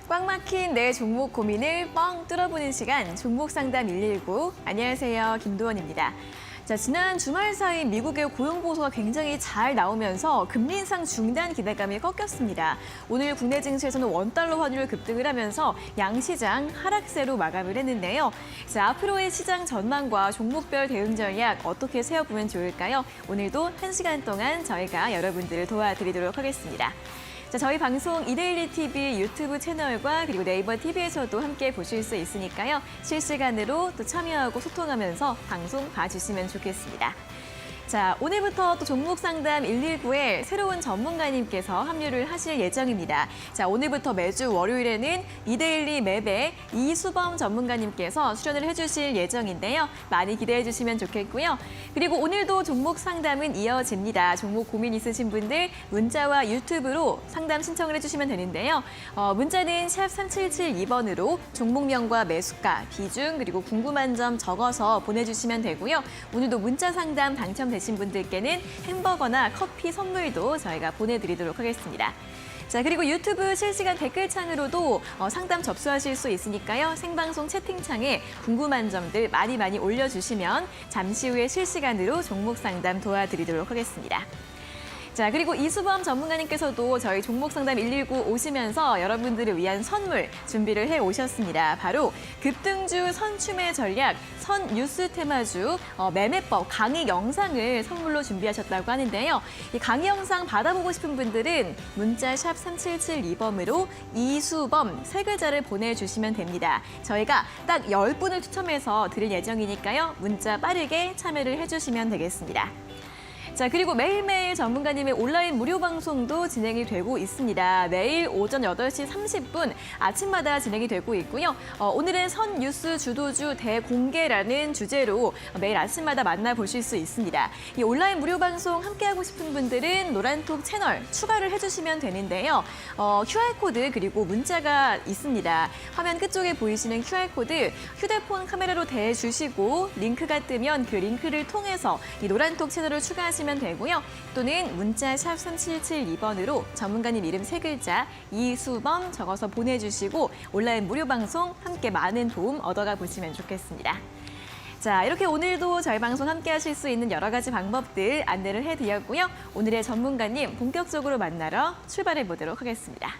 꽉 막힌 내 종목 고민을 뻥 뚫어보는 시간, 종목 상담 119. 안녕하세요, 김도원입니다. 자, 지난 주말 사이 미국의 고용 보고서가 굉장히 잘 나오면서 금리 인상 중단 기대감이 꺾였습니다. 오늘 국내 증시에서는 원달러 환율 급등을 하면서 양시장 하락세로 마감을 했는데요. 자, 앞으로의 시장 전망과 종목별 대응 전략 어떻게 세워보면 좋을까요? 오늘도 1시간 동안 저희가 여러분들을 도와드리도록 하겠습니다. 자, 저희 방송 이데일리 TV 유튜브 채널과 그리고 네이버 TV에서도 함께 보실 수 있으니까요. 실시간으로 또 참여하고 소통하면서 방송 봐주시면 좋겠습니다. 자, 오늘부터 또 종목 상담 119에 새로운 전문가님께서 합류를 하실 예정입니다. 자, 오늘부터 매주 월요일에는 이데일리 맵의 이수범 전문가님께서 출연을 해주실 예정인데요. 많이 기대해 주시면 좋겠고요. 그리고 오늘도 종목 상담은 이어집니다. 종목 고민 있으신 분들 문자와 유튜브로 상담 신청을 해주시면 되는데요. 문자는 샵 3772번으로 종목명과 매수가, 비중, 그리고 궁금한 점 적어서 보내주시면 되고요. 오늘도 문자 상담 당첨되신 분들께는 햄버거나 커피 선물도 저희가 보내드리도록 하겠습니다. 자, 그리고 유튜브 실시간 댓글창으로도 상담 접수하실 수 있으니까요. 생방송 채팅창에 궁금한 점들 많이 올려주시면 잠시 후에 실시간으로 종목 상담 도와드리도록 하겠습니다. 자, 그리고 이수범 전문가님께서도 저희 종목 상담 119 오시면서 여러분들을 위한 선물 준비를 해 오셨습니다. 바로 급등주 선춤의 전략, 선뉴스 테마주 매매법 강의 영상을 선물로 준비하셨다고 하는데요. 이 강의 영상 받아보고 싶은 분들은 문자 샵 3772번으로 이수범 세 글자를 보내주시면 됩니다. 저희가 딱 10분을 추첨해서 드릴 예정이니까요. 문자 빠르게 참여를 해주시면 되겠습니다. 자, 그리고 매일매일 전문가님의 온라인 무료 방송도 진행이 되고 있습니다. 매일 오전 8시 30분 아침마다 진행이 되고 있고요. 오늘은 선뉴스 주도주 대공개라는 주제로 매일 아침마다 만나보실 수 있습니다. 이 온라인 무료 방송 함께하고 싶은 분들은 노란톡 채널 추가를 해주시면 되는데요. QR코드 그리고 문자가 있습니다. 화면 끝쪽에 보이시는 QR코드 휴대폰 카메라로 대주시고 링크가 뜨면 그 링크를 통해서 이 노란톡 채널을 추가하시면 되고요. 또는 문자 샵 3772번으로 전문가님 이름 세 글자 이수범 적어서 보내주시고 온라인 무료 방송 함께 많은 도움 얻어가 보시면 좋겠습니다. 자, 이렇게 오늘도 저희 방송 함께 하실 수 있는 여러 가지 방법들 안내를 해드렸고요. 오늘의 전문가님 본격적으로 만나러 출발해 보도록 하겠습니다.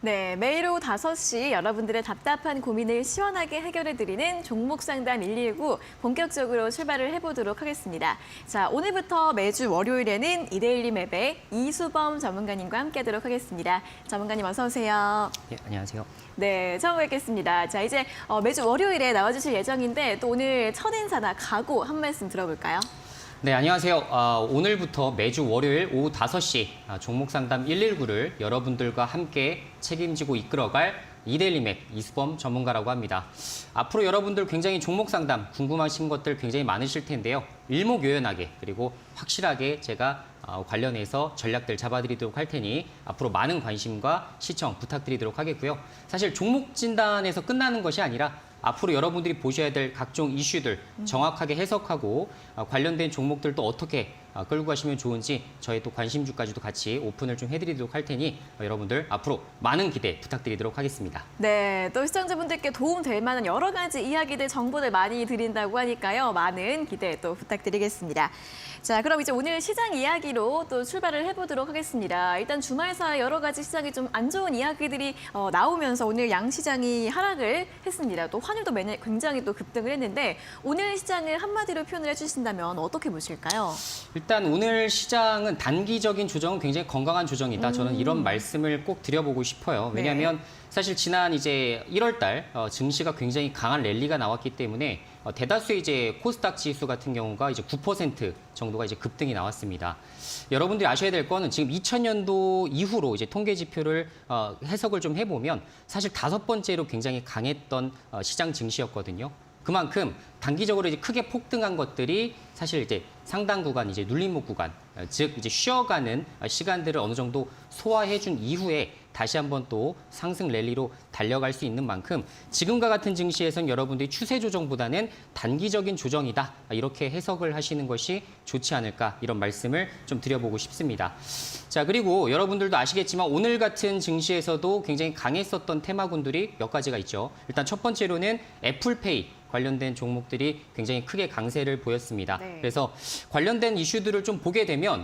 네, 매일 오후 5시 여러분들의 답답한 고민을 시원하게 해결해드리는 종목 상담 119 본격적으로 출발을 해보도록 하겠습니다. 자, 오늘부터 매주 월요일에는 이데일리 맵의 이수범 전문가님과 함께하도록 하겠습니다. 전문가님 어서 오세요. 예, 안녕하세요. 네, 처음 뵙겠습니다. 자, 이제 매주 월요일에 나와주실 예정인데 또 오늘 첫인사나 각오 한 말씀 들어볼까요? 네, 안녕하세요. 오늘부터 매주 월요일 오후 5시 종목 상담 119를 여러분들과 함께 책임지고 이끌어갈 이데일리맥 이수범 전문가라고 합니다. 앞으로 여러분들 굉장히 종목 상담 궁금하신 것들 굉장히 많으실 텐데요. 일목요연하게 그리고 확실하게 제가 관련해서 전략들 잡아드리도록 할 테니 앞으로 많은 관심과 시청 부탁드리도록 하겠고요. 사실 종목 진단에서 끝나는 것이 아니라 앞으로 여러분들이 보셔야 될 각종 이슈들 정확하게 해석하고 관련된 종목들도 어떻게 끌고 가시면 좋은지 저희 또 관심주까지도 같이 오픈을 좀 해드리도록 할 테니 여러분들 앞으로 많은 기대 부탁드리도록 하겠습니다. 네, 또 시청자분들께 도움될 만한 여러 가지 이야기들, 정보들 많이 드린다고 하니까요. 많은 기대 또 부탁드리겠습니다. 자, 그럼 이제 오늘 시장 이야기로 또 출발을 해보도록 하겠습니다. 일단 주말 사이 여러 가지 시장이 좀 안 좋은 이야기들이 나오면서 오늘 양시장이 하락을 했습니다. 또 환율도 매년 굉장히 또 급등을 했는데 오늘 시장을 한마디로 표현을 해주신다면 어떻게 보실까요? 일단 오늘 시장은 단기적인 조정은 굉장히 건강한 조정이다. 저는 이런 말씀을 꼭 드려보고 싶어요. 왜냐하면 사실 지난 이제 1월 달 증시가 굉장히 강한 랠리가 나왔기 때문에 대다수의 이제 코스닥 지수 같은 경우가 이제 9% 정도가 이제 급등이 나왔습니다. 여러분들이 아셔야 될 거는 지금 2000년도 이후로 이제 통계 지표를 해석을 좀 해보면 사실 5번째로 굉장히 강했던 시장 증시였거든요. 그만큼 단기적으로 이제 크게 폭등한 것들이 사실 이제 상당 구간 이제 눌림목 구간, 즉 이제 쉬어가는 시간들을 어느 정도 소화해준 이후에 다시 한번 또 상승 랠리로 달려갈 수 있는 만큼 지금과 같은 증시에선 여러분들이 추세 조정보다는 단기적인 조정이다 이렇게 해석을 하시는 것이 좋지 않을까 이런 말씀을 좀 드려보고 싶습니다. 자, 그리고 여러분들도 아시겠지만 오늘 같은 증시에서도 굉장히 강했었던 테마군들이 몇 가지가 있죠. 일단 첫 번째로는 애플페이 관련된 종목들이 굉장히 크게 강세를 보였습니다. 네. 그래서 관련된 이슈들을 좀 보게 되면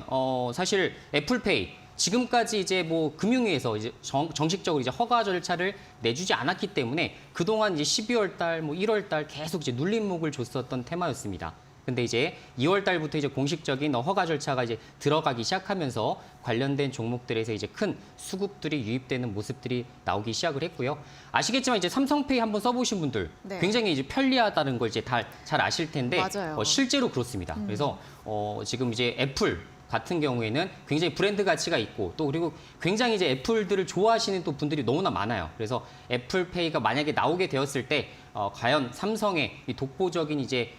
사실 애플페이 지금까지 이제 뭐 금융위에서 이제 정식적으로 이제 허가 절차를 내주지 않았기 때문에 그동안 이제 12월 달, 뭐 1월 달 계속 이제 눌림목을 줬었던 테마였습니다. 근데 이제 2월 달부터 이제 공식적인 허가 절차가 이제 들어가기 시작하면서 관련된 종목들에서 이제 큰 수급들이 유입되는 모습들이 나오기 시작을 했고요. 아시겠지만 이제 삼성페이 한번 써보신 분들 굉장히 이제 편리하다는 걸 이제 다 잘 아실 텐데 실제로 그렇습니다. 그래서 지금 이제 애플 같은 경우에는 굉장히 브랜드 가치가 있고 또 그리고 굉장히 이제 애플들을 좋아하시는 또 분들이 너무나 많아요. 그래서 애플페이가 만약에 나오게 되었을 때 과연 삼성의 이 독보적인 이제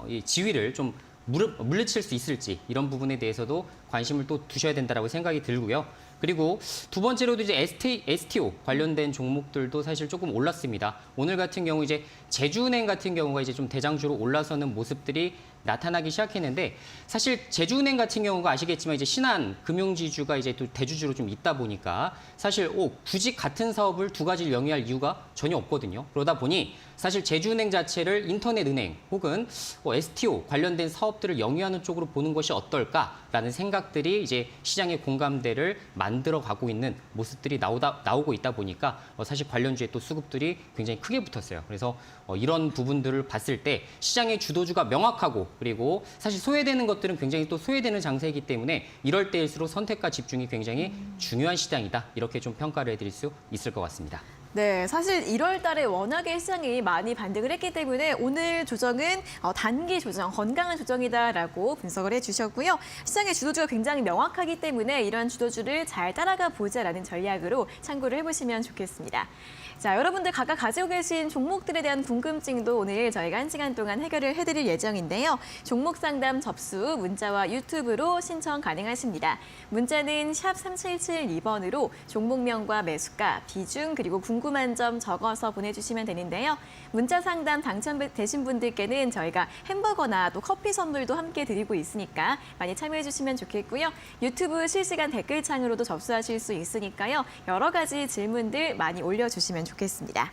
이 지위를 좀 물리칠 수 있을지 이런 부분에 대해서도 관심을 또 두셔야 된다라고 생각이 들고요. 그리고 두 번째로도 이제 STO 관련된 종목들도 사실 조금 올랐습니다. 오늘 같은 경우 이제 제주은행 같은 경우가 이제 좀 대장주로 올라서는 모습들이 나타나기 시작했는데 사실 제주은행 같은 경우가 아시겠지만 이제 신한 금융지주가 이제 또 대주주로 좀 있다 보니까 사실 굳이 같은 사업을 두 가지를 영위할 이유가 전혀 없거든요. 그러다 보니 사실 제주은행 자체를 인터넷은행 혹은 STO 관련된 사업들을 영위하는 쪽으로 보는 것이 어떨까라는 생각들이 이제 시장의 공감대를 만들어 가고 있는 모습들이 나오고 있다 보니까 사실 관련주의 또 수급들이 굉장히 크게 붙었어요. 그래서 이런 부분들을 봤을 때 시장의 주도주가 명확하고 그리고 사실 소외되는 것들은 굉장히 또 소외되는 장세이기 때문에 이럴 때일수록 선택과 집중이 굉장히 중요한 시장이다. 이렇게 좀 평가를 해드릴 수 있을 것 같습니다. 네, 사실 1월 달에 워낙에 시장이 많이 반등을 했기 때문에 오늘 조정은 단기 조정, 건강한 조정이다라고 분석을 해주셨고요. 시장의 주도주가 굉장히 명확하기 때문에 이런 주도주를 잘 따라가 보자라는 전략으로 참고를 해보시면 좋겠습니다. 자, 여러분들 각각 가지고 계신 종목들에 대한 궁금증도 오늘 저희가 1시간 동안 해결을 해드릴 예정인데요. 종목 상담 접수 문자와 유튜브로 신청 가능하십니다. 문자는 샵 3772번으로 종목명과 매수가, 비중 그리고 궁금한 점 적어서 보내주시면 되는데요. 문자 상담 당첨되신 분들께는 저희가 햄버거나 또 커피 선물도 함께 드리고 있으니까 많이 참여해 주시면 좋겠고요. 유튜브 실시간 댓글창으로도 접수하실 수 있으니까요. 여러 가지 질문들 많이 올려주시면 좋겠습니다.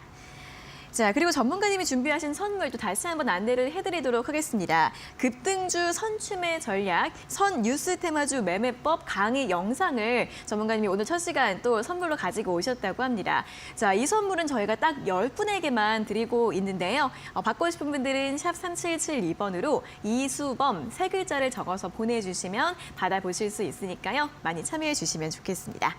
자, 그리고 전문가님이 준비하신 선물 또 다시 한번 안내를 해드리도록 하겠습니다. 급등주 선취매 전략, 선뉴스 테마주 매매법 강의 영상을 전문가님이 오늘 첫 시간 또 선물로 가지고 오셨다고 합니다. 자, 이 선물은 저희가 딱 10분에게만 드리고 있는데요. 받고 싶은 분들은 샵 3772번으로 이수범 3글자를 적어서 보내주시면 받아보실 수 있으니까요. 많이 참여해 주시면 좋겠습니다.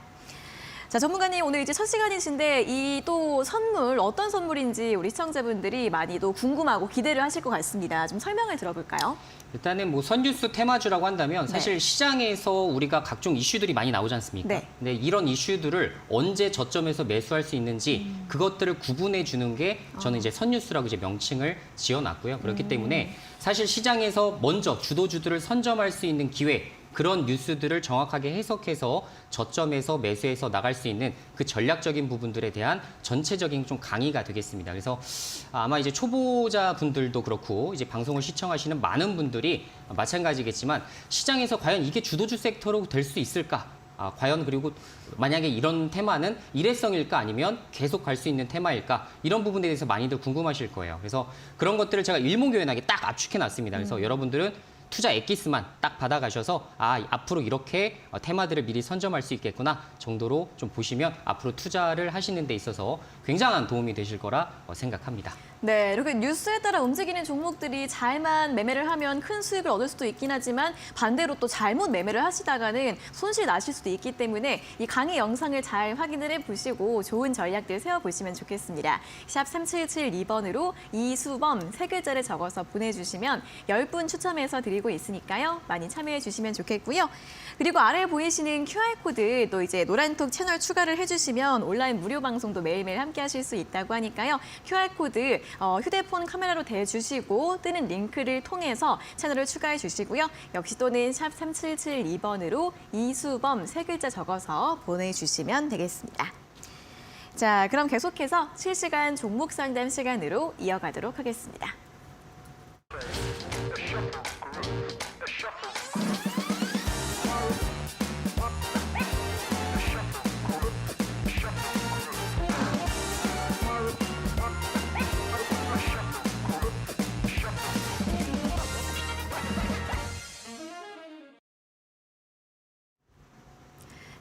자, 전문가님 오늘 이제 첫 시간이신데 이 또 선물 어떤 선물인지 우리 시청자분들이 많이도 궁금하고 기대를 하실 것 같습니다. 좀 설명을 들어볼까요? 일단은 뭐 선뉴스 테마주라고 한다면 사실 네. 시장에서 우리가 각종 이슈들이 많이 나오지 않습니까? 네. 근데 이런 이슈들을 언제 저점에서 매수할 수 있는지 그것들을 구분해 주는 게 저는 이제 선뉴스라고 이제 명칭을 지어놨고요. 그렇기 때문에 사실 시장에서 먼저 주도주들을 선점할 수 있는 기회, 그런 뉴스들을 정확하게 해석해서 저점에서 매수해서 나갈 수 있는 그 전략적인 부분들에 대한 전체적인 좀 강의가 되겠습니다. 그래서 아마 이제 초보자 분들도 그렇고 이제 방송을 시청하시는 많은 분들이 마찬가지겠지만 시장에서 과연 이게 주도주 섹터로 될 수 있을까? 과연 그리고 만약에 이런 테마는 일회성일까 아니면 계속 갈 수 있는 테마일까? 이런 부분에 대해서 많이들 궁금하실 거예요. 그래서 그런 것들을 제가 일목요연하게 딱 압축해 놨습니다. 그래서 여러분들은 투자 엑기스만 딱 받아가셔서 앞으로 이렇게 테마들을 미리 선점할 수 있겠구나 정도로 좀 보시면 앞으로 투자를 하시는 데 있어서 굉장한 도움이 되실 거라 생각합니다. 네, 이렇게 뉴스에 따라 움직이는 종목들이 잘만 매매를 하면 큰 수익을 얻을 수도 있긴 하지만 반대로 또 잘못 매매를 하시다가는 손실 나실 수도 있기 때문에 이 강의 영상을 잘 확인을 해보시고 좋은 전략들 세워보시면 좋겠습니다. 샵 3772번으로 이수범 세 글자를 적어서 보내주시면 10분 추첨해서 드리고 있으니까요. 많이 참여해 주시면 좋겠고요. 그리고 아래에 보이시는 QR코드 또 이제 노란톡 채널 추가를 해주시면 온라인 무료 방송도 매일매일 함께 하실 수 있다고 하니까요. QR코드 휴대폰 카메라로 대주시고 뜨는 링크를 통해서 채널을 추가해 주시고요. 역시 또는 샵 3772번으로 이수범 세 글자 적어서 보내주시면 되겠습니다. 자, 그럼 계속해서 실시간 종목 상담 시간으로 이어가도록 하겠습니다.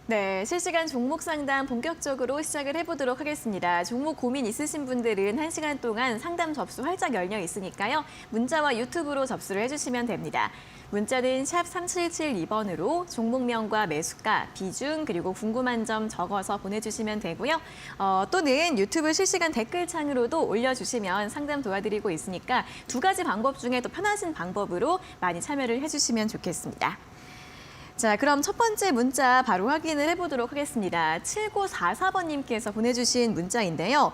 네, 실시간 종목 상담 본격적으로 시작을 해보도록 하겠습니다. 종목 고민 있으신 분들은 1시간 동안 상담 접수 활짝 열려 있으니까요. 문자와 유튜브로 접수를 해주시면 됩니다. 문자는 샵 3772번으로 종목명과 매수가, 비중, 그리고 궁금한 점 적어서 보내주시면 되고요. 또는 유튜브 실시간 댓글창으로도 올려주시면 상담 도와드리고 있으니까 두 가지 방법 중에 또 편하신 방법으로 많이 참여를 해주시면 좋겠습니다. 자, 그럼 첫 번째 문자 바로 확인을 해보도록 하겠습니다. 7944번님께서 보내주신 문자인데요.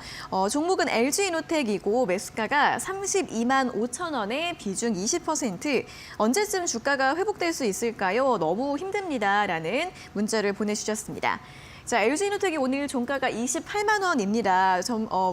종목은 LG이노텍이고 매수가가 32만 5천 원에 비중 20%. 언제쯤 주가가 회복될 수 있을까요? 너무 힘듭니다라는 문자를 보내주셨습니다. 자, LG이노텍이 오늘 종가가 28만 원입니다.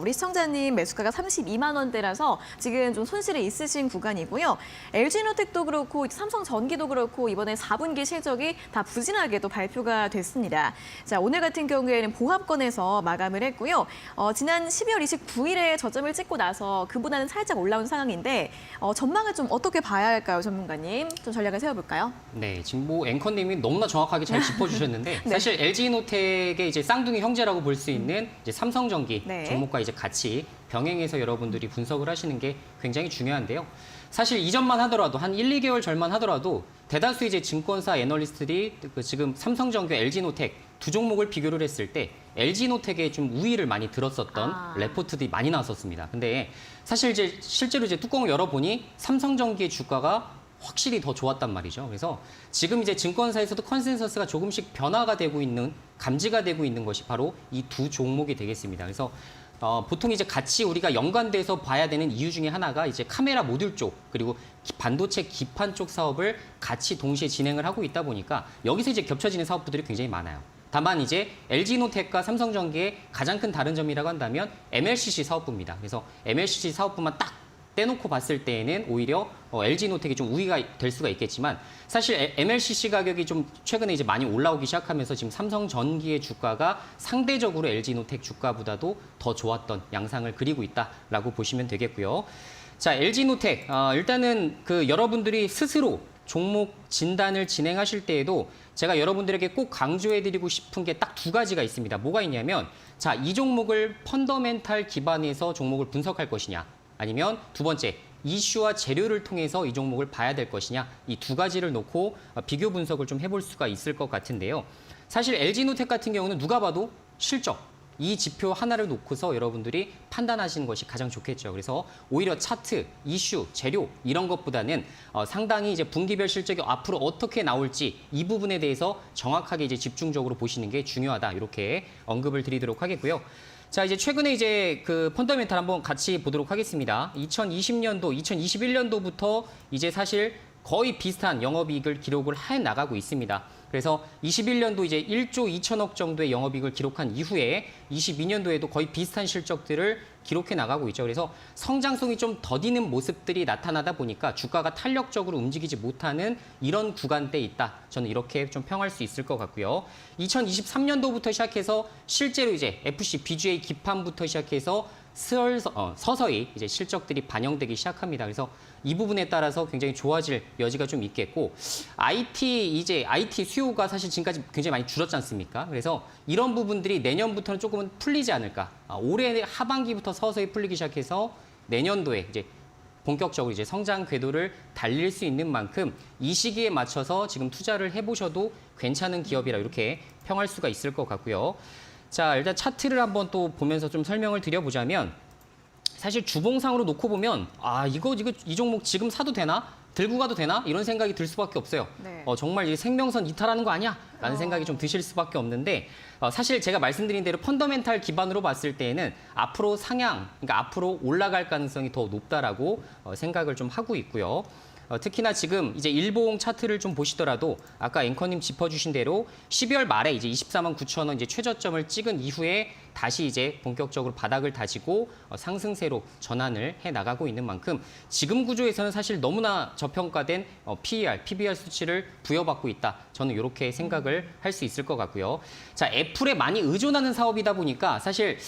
우리 시청자님 매수가가 32만 원대라서 지금 좀 손실이 있으신 구간이고요. LG이노텍도 그렇고 삼성전기도 그렇고 이번에 4분기 실적이 다 부진하게도 발표가 됐습니다. 자, 오늘 같은 경우에는 보합권에서 마감을 했고요. 지난 12월 29일에 저점을 찍고 나서 그보다는 살짝 올라온 상황인데 전망을 좀 어떻게 봐야 할까요, 전문가님? 좀 전략을 세워볼까요? 네, 지금 뭐 앵커님이 너무나 정확하게 잘 짚어주셨는데 네. 사실 LG이노텍의 이제 쌍둥이 형제라고 볼 수 있는 이제 삼성전기 네. 종목과 이제 같이 병행해서 여러분들이 분석을 하시는 게 굉장히 중요한데요. 사실 이전만 하더라도 한 1, 2개월 전만 하더라도 대다수 이제 증권사 애널리스트들이 지금 삼성전기와 LG이노텍 두 종목을 비교를 했을 때 LG이노텍에 좀 우위를 많이 들었었던 레포트들이 많이 나왔었습니다. 근데 사실 이제 실제로 이제 뚜껑을 열어보니 삼성전기의 주가가 확실히 더 좋았단 말이죠. 그래서 지금 이제 증권사에서도 컨센서스가 조금씩 변화가 되고 있는, 감지가 되고 있는 것이 바로 이 두 종목이 되겠습니다. 그래서 보통 이제 같이 우리가 연관돼서 봐야 되는 이유 중에 하나가 이제 카메라 모듈 쪽 그리고 반도체 기판 쪽 사업을 같이 동시에 진행을 하고 있다 보니까 여기서 이제 겹쳐지는 사업부들이 굉장히 많아요. 다만 이제 LG이노텍과 삼성전기의 가장 큰 다른 점이라고 한다면 MLCC 사업부입니다. 그래서 MLCC 사업부만 딱 떼놓고 봤을 때에는 오히려 LG이노텍이 좀 우위가 될 수가 있겠지만 사실 MLCC 가격이 좀 최근에 이제 많이 올라오기 시작하면서 지금 삼성전기의 주가가 상대적으로 LG이노텍 주가보다도 더 좋았던 양상을 그리고 있다라고 보시면 되겠고요. 자, LG이노텍 일단은 그 여러분들이 스스로 종목 진단을 진행하실 때에도 제가 여러분들에게 꼭 강조해드리고 싶은 게 딱 두 가지가 있습니다. 뭐가 있냐면 자, 이 종목을 펀더멘탈 기반에서 종목을 분석할 것이냐 아니면 두 번째, 이슈와 재료를 통해서 이 종목을 봐야 될 것이냐 이 두 가지를 놓고 비교 분석을 좀 해볼 수가 있을 것 같은데요. 사실 LG이노텍 같은 경우는 누가 봐도 실적. 이 지표 하나를 놓고서 여러분들이 판단하시는 것이 가장 좋겠죠. 그래서 오히려 차트, 이슈, 재료 이런 것보다는 상당히 이제 분기별 실적이 앞으로 어떻게 나올지 이 부분에 대해서 정확하게 이제 집중적으로 보시는 게 중요하다. 이렇게 언급을 드리도록 하겠고요. 자, 이제 최근에 이제 그 펀더멘탈 한번 같이 보도록 하겠습니다. 2020년도, 2021년도부터 이제 사실 거의 비슷한 영업이익을 기록을 해 나가고 있습니다. 그래서 21년도 이제 1조 2천억 정도의 영업이익을 기록한 이후에 22년도에도 거의 비슷한 실적들을 기록해 나가고 있죠. 그래서 성장성이 좀 더디는 모습들이 나타나다 보니까 주가가 탄력적으로 움직이지 못하는 이런 구간대에 있다. 저는 이렇게 좀 평할 수 있을 것 같고요. 2023년도부터 시작해서 실제로 이제 FC BGA 기판부터 시작해서 서서히 이제 실적들이 반영되기 시작합니다. 그래서 이 부분에 따라서 굉장히 좋아질 여지가 좀 있겠고, IT 수요가 사실 지금까지 굉장히 많이 줄었지 않습니까? 그래서 이런 부분들이 내년부터는 조금은 풀리지 않을까. 올해 하반기부터 서서히 풀리기 시작해서 내년도에 이제 본격적으로 이제 성장 궤도를 달릴 수 있는 만큼 이 시기에 맞춰서 지금 투자를 해보셔도 괜찮은 기업이라 이렇게 평할 수가 있을 것 같고요. 자, 일단 차트를 한번 또 보면서 좀 설명을 드려보자면, 사실 주봉상으로 놓고 보면 이 종목 지금 사도 되나? 들고 가도 되나? 이런 생각이 들 수밖에 없어요. 네. 정말 이제 생명선 이탈하는 거 아니야? 라는 생각이 좀 드실 수밖에 없는데, 사실 제가 말씀드린 대로 펀더멘탈 기반으로 봤을 때에는 앞으로 상향, 그러니까 앞으로 올라갈 가능성이 더 높다라고 생각을 좀 하고 있고요. 특히나 지금 이제 일봉 차트를 좀 보시더라도 아까 앵커님 짚어주신 대로 12월 말에 이제 24만 9천 원 이제 최저점을 찍은 이후에 다시 이제 본격적으로 바닥을 다지고 상승세로 전환을 해 나가고 있는 만큼 지금 구조에서는 사실 너무나 저평가된 PER, PBR 수치를 부여받고 있다. 저는 이렇게 생각을 할 수 있을 것 같고요. 자, 애플에 많이 의존하는 사업이다 보니까 사실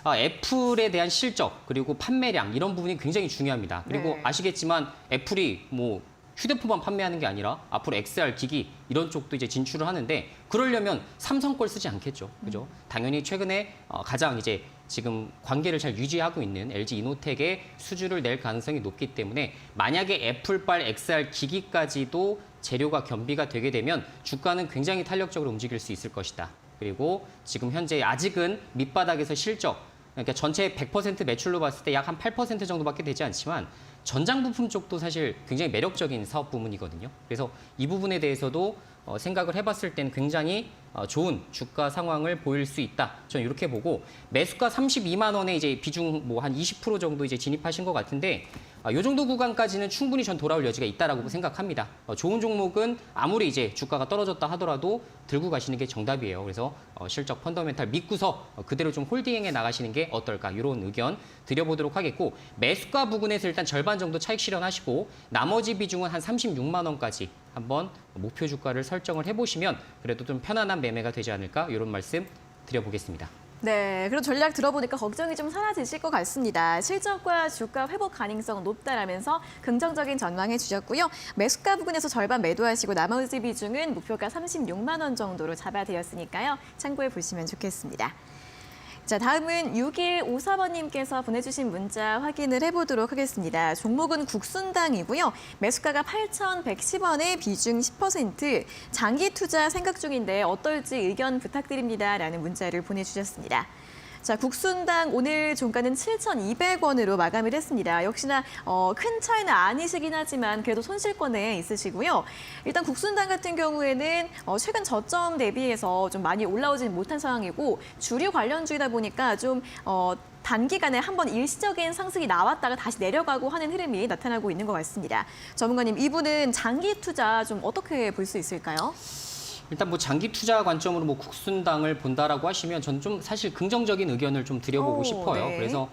애플에 대한 실적 그리고 판매량 이런 부분이 굉장히 중요합니다. 그리고 네. 아시겠지만 애플이 뭐 휴대폰만 판매하는 게 아니라 앞으로 XR 기기 이런 쪽도 이제 진출을 하는데 그러려면 삼성 걸 쓰지 않겠죠. 그죠? 당연히 최근에 가장 이제 지금 관계를 잘 유지하고 있는 LG 이노텍의 수주를 낼 가능성이 높기 때문에 만약에 애플발 XR 기기까지도 재료가 겸비가 되게 되면 주가는 굉장히 탄력적으로 움직일 수 있을 것이다. 그리고 지금 현재 아직은 밑바닥에서 실적, 그러니까 전체 100% 매출로 봤을 때 약 한 8% 정도밖에 되지 않지만 전장 부품 쪽도 사실 굉장히 매력적인 사업 부문이거든요. 그래서 이 부분에 대해서도 생각을 해봤을 때는 굉장히 좋은 주가 상황을 보일 수 있다. 저는 이렇게 보고 매수가 32만 원에 이제 비중 뭐 한 20% 정도 이제 진입하신 것 같은데 이 정도 구간까지는 충분히 전 돌아올 여지가 있다라고 생각합니다. 좋은 종목은 아무리 이제 주가가 떨어졌다 하더라도 들고 가시는 게 정답이에요. 그래서 실적 펀더멘탈 믿고서 그대로 좀 홀딩해 나가시는 게 어떨까 이런 의견 드려보도록 하겠고 매수가 부근에서 일단 절반 정도 차익 실현하시고 나머지 비중은 한 36만 원까지 한번 목표 주가를 설정을 해보시면 그래도 좀 편안한 매매가 되지 않을까 이런 말씀 드려보겠습니다. 네, 그런 전략 들어보니까 걱정이 좀 사라지실 것 같습니다. 실적과 주가 회복 가능성은 높다라면서 긍정적인 전망해 주셨고요. 매수가 부근에서 절반 매도하시고 나머지 비중은 목표가 36만 원 정도로 잡아드렸으니까요. 참고해 보시면 좋겠습니다. 자, 다음은 6154번님께서 보내주신 문자 확인을 해보도록 하겠습니다. 종목은 국순당이고요. 매수가가 8,110원에 비중 10%, 장기 투자 생각 중인데 어떨지 의견 부탁드립니다. 라는 문자를 보내주셨습니다. 자, 국순당 오늘 종가는 7,200원으로 마감을 했습니다. 역시나 큰 차이는 아니시긴 하지만 그래도 손실권에 있으시고요. 일단 국순당 같은 경우에는 최근 저점 대비해서 좀 많이 올라오지는 못한 상황이고 주류 관련주이다 보니까 좀 단기간에 한번 일시적인 상승이 나왔다가 다시 내려가고 하는 흐름이 나타나고 있는 것 같습니다. 전문가님, 이분은 장기 투자 좀 어떻게 볼 수 있을까요? 일단 뭐 장기 투자 관점으로 뭐 국순당을 본다라고 하시면 저는 좀 사실 긍정적인 의견을 좀 드려보고 싶어요. 네. 그래서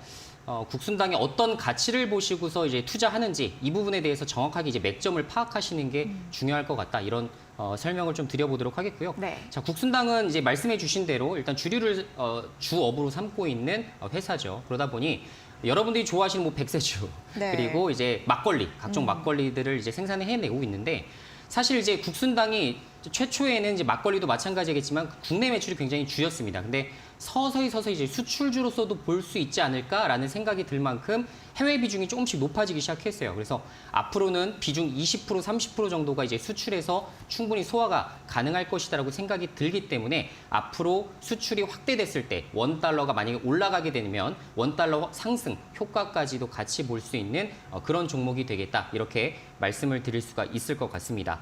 국순당의 어떤 가치를 보시고서 이제 투자하는지 이 부분에 대해서 정확하게 이제 맥점을 파악하시는 게 중요할 것 같다. 이런 설명을 좀 드려보도록 하겠고요. 네. 자, 국순당은 이제 말씀해주신 대로 일단 주류를 주업으로 삼고 있는 회사죠. 그러다 보니 여러분들이 좋아하시는 뭐 백세주 네. 그리고 이제 막걸리, 각종 막걸리들을 이제 생산해 내고 있는데 사실 이제 국순당이 최초에는 이제 막걸리도 마찬가지겠지만 국내 매출이 굉장히 줄였습니다. 근데 서서히 이제 수출주로서도 볼 수 있지 않을까라는 생각이 들 만큼 해외 비중이 조금씩 높아지기 시작했어요. 그래서 앞으로는 비중 20%, 30% 정도가 이제 수출에서 충분히 소화가 가능할 것이다라고 생각이 들기 때문에 앞으로 수출이 확대됐을 때 원달러가 만약에 올라가게 되면 원달러 상승 효과까지도 같이 볼 수 있는 그런 종목이 되겠다. 이렇게 말씀을 드릴 수가 있을 것 같습니다.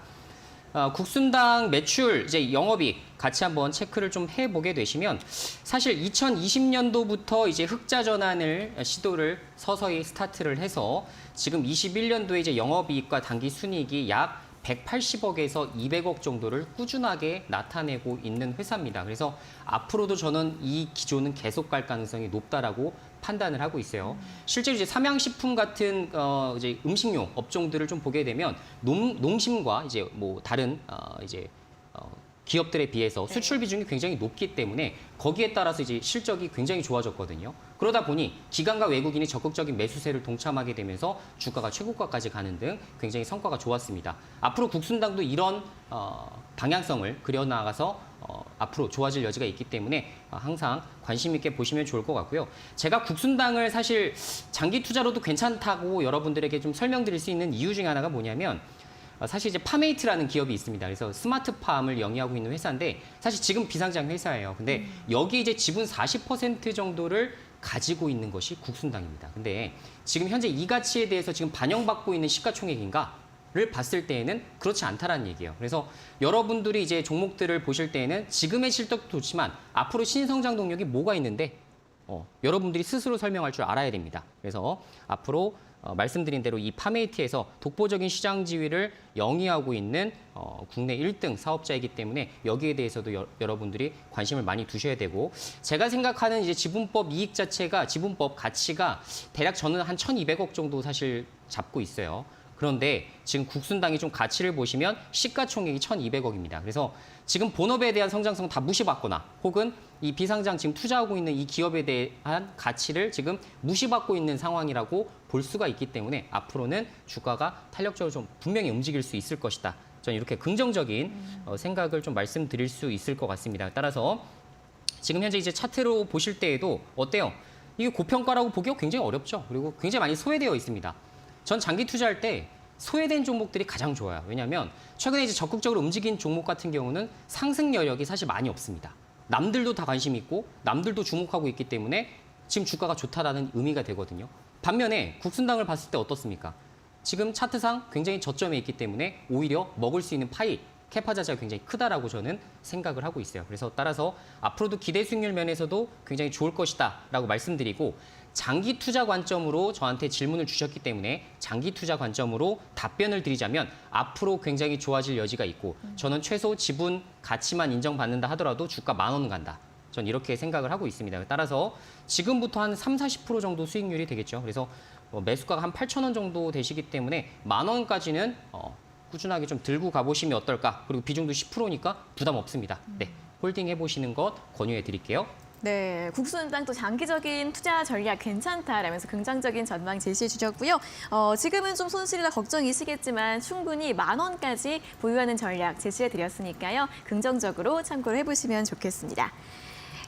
국순당 매출, 이제 영업이익 같이 한번 체크를 좀 해보게 되시면 사실 2020년도부터 이제 흑자 전환을 시도를 서서히 스타트를 해서 지금 21년도에 이제 영업이익과 당기 순이익이 약 180억에서 200억 정도를 꾸준하게 나타내고 있는 회사입니다. 그래서 앞으로도 저는 이 기조는 계속 갈 가능성이 높다라고 판단을 하고 있어요. 실제로 이제 삼양식품 같은 이제 음식료 업종들을 좀 보게 되면 농심과 이제 뭐 다른 기업들에 비해서 수출 비중이 굉장히 높기 때문에 거기에 따라서 이제 실적이 굉장히 좋아졌거든요. 그러다 보니 기관과 외국인이 적극적인 매수세를 동참하게 되면서 주가가 최고가까지 가는 등 굉장히 성과가 좋았습니다. 앞으로 국순당도 이런 방향성을 그려나가서 앞으로 좋아질 여지가 있기 때문에 항상 관심 있게 보시면 좋을 것 같고요. 제가 국순당을 사실 장기 투자로도 괜찮다고 여러분들에게 좀 설명드릴 수 있는 이유 중에 하나가 뭐냐면 사실 이제 파메이트라는 기업이 있습니다. 그래서 스마트팜을 영위하고 있는 회사인데 사실 지금 비상장 회사예요. 근데 여기 이제 지분 40% 정도를 가지고 있는 것이 국순당입니다. 근데 지금 현재 이 가치에 대해서 지금 반영받고 있는 시가총액인가를 봤을 때에는 그렇지 않다라는 얘기예요. 그래서 여러분들이 이제 종목들을 보실 때에는 지금의 실적도 좋지만 앞으로 신성장 동력이 뭐가 있는데 여러분들이 스스로 설명할 줄 알아야 됩니다. 그래서 앞으로 말씀드린 대로 이 파메이트에서 독보적인 시장 지위를 영위하고 있는 국내 1등 사업자이기 때문에 여기에 대해서도 여러분들이 관심을 많이 두셔야 되고 제가 생각하는 이제 지분법 이익 자체가 지분법 가치가 대략 저는 한 1,200억 정도 사실 잡고 있어요. 그런데 지금 국순당이 좀 가치를 보시면 시가총액이 1,200억입니다. 그래서 지금 본업에 대한 성장성 다 무시받거나 혹은 이 비상장 지금 투자하고 있는 이 기업에 대한 가치를 지금 무시받고 있는 상황이라고 볼 수가 있기 때문에 앞으로는 주가가 탄력적으로 좀 분명히 움직일 수 있을 것이다. 저는 이렇게 긍정적인 생각을 좀 말씀드릴 수 있을 것 같습니다. 따라서 지금 현재 이제 차트로 보실 때에도 어때요? 이게 고평가라고 보기가 굉장히 어렵죠. 그리고 굉장히 많이 소외되어 있습니다. 전 장기 투자할 때 소외된 종목들이 가장 좋아요. 왜냐하면 최근에 이제 적극적으로 움직인 종목 같은 경우는 상승 여력이 사실 많이 없습니다. 남들도 다 관심 있고 남들도 주목하고 있기 때문에 지금 주가가 좋다라는 의미가 되거든요. 반면에 국순당을 봤을 때 어떻습니까? 지금 차트상 굉장히 저점에 있기 때문에 오히려 먹을 수 있는 파이, 캐파 자체가 굉장히 크다라고 저는 생각을 하고 있어요. 그래서 따라서 앞으로도 기대 수익률 면에서도 굉장히 좋을 것이다라고 말씀드리고 장기 투자 관점으로 저한테 질문을 주셨기 때문에 장기 투자 관점으로 답변을 드리자면 앞으로 굉장히 좋아질 여지가 있고 저는 최소 지분 가치만 인정받는다 하더라도 주가 10,000원 간다. 전 이렇게 생각을 하고 있습니다. 따라서 지금부터 한 30-40% 정도 수익률이 되겠죠. 그래서 매수가가 한 8,000원 정도 되시기 때문에 10,000원까지는 꾸준하게 좀 들고 가보시면 어떨까. 그리고 비중도 10%니까 부담 없습니다. 네, 홀딩 해보시는 것 권유해 드릴게요. 네, 국순당 또 장기적인 투자 전략 괜찮다라면서 긍정적인 전망 제시해 주셨고요. 지금은 좀 손실이나 걱정이시겠지만 충분히 10,000원까지 보유하는 전략 제시해 드렸으니까요. 긍정적으로 참고를 해보시면 좋겠습니다.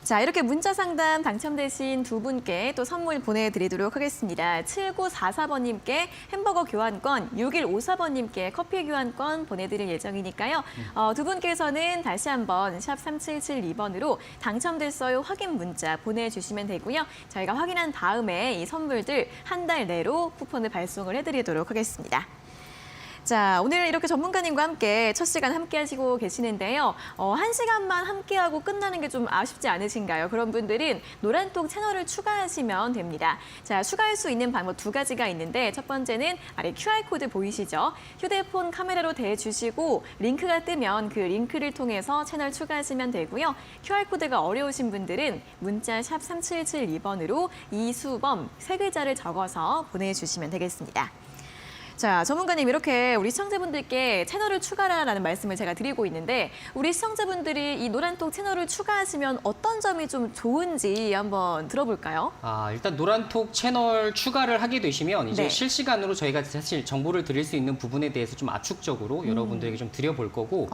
자, 이렇게 문자 상담 당첨되신 두 분께 또 선물 보내드리도록 하겠습니다. 7944번님께 햄버거 교환권, 6154번님께 커피 교환권 보내드릴 예정이니까요. 두 분께서는 다시 한번 샵 3772번으로 당첨됐어요 확인 문자 보내주시면 되고요. 저희가 확인한 다음에 이 선물들 한 달 내로 쿠폰을 발송을 해드리도록 하겠습니다. 자, 오늘 이렇게 전문가님과 함께 첫 시간 함께 하시고 계시는데요. 1시간만 함께하고 끝나는 게 좀 아쉽지 않으신가요? 그런 분들은 노란톡 채널을 추가하시면 됩니다. 자, 추가할 수 있는 방법 두 가지가 있는데 첫 번째는 아래 QR코드 보이시죠? 휴대폰 카메라로 대주시고 링크가 뜨면 그 링크를 통해서 채널 추가하시면 되고요. QR코드가 어려우신 분들은 문자 샵 3772번으로 이수범 세 글자를 적어서 보내주시면 되겠습니다. 자, 전문가님 이렇게 우리 시청자분들께 채널을 추가라라는 말씀을 제가 드리고 있는데 우리 시청자분들이 이 노란톡 채널을 추가하시면 어떤 점이 좀 좋은지 한번 들어볼까요? 일단 노란톡 채널 추가를 하게 되시면 이제 네. 실시간으로 저희가 사실 정보를 드릴 수 있는 부분에 대해서 좀 압축적으로 여러분들에게 좀 드려볼 거고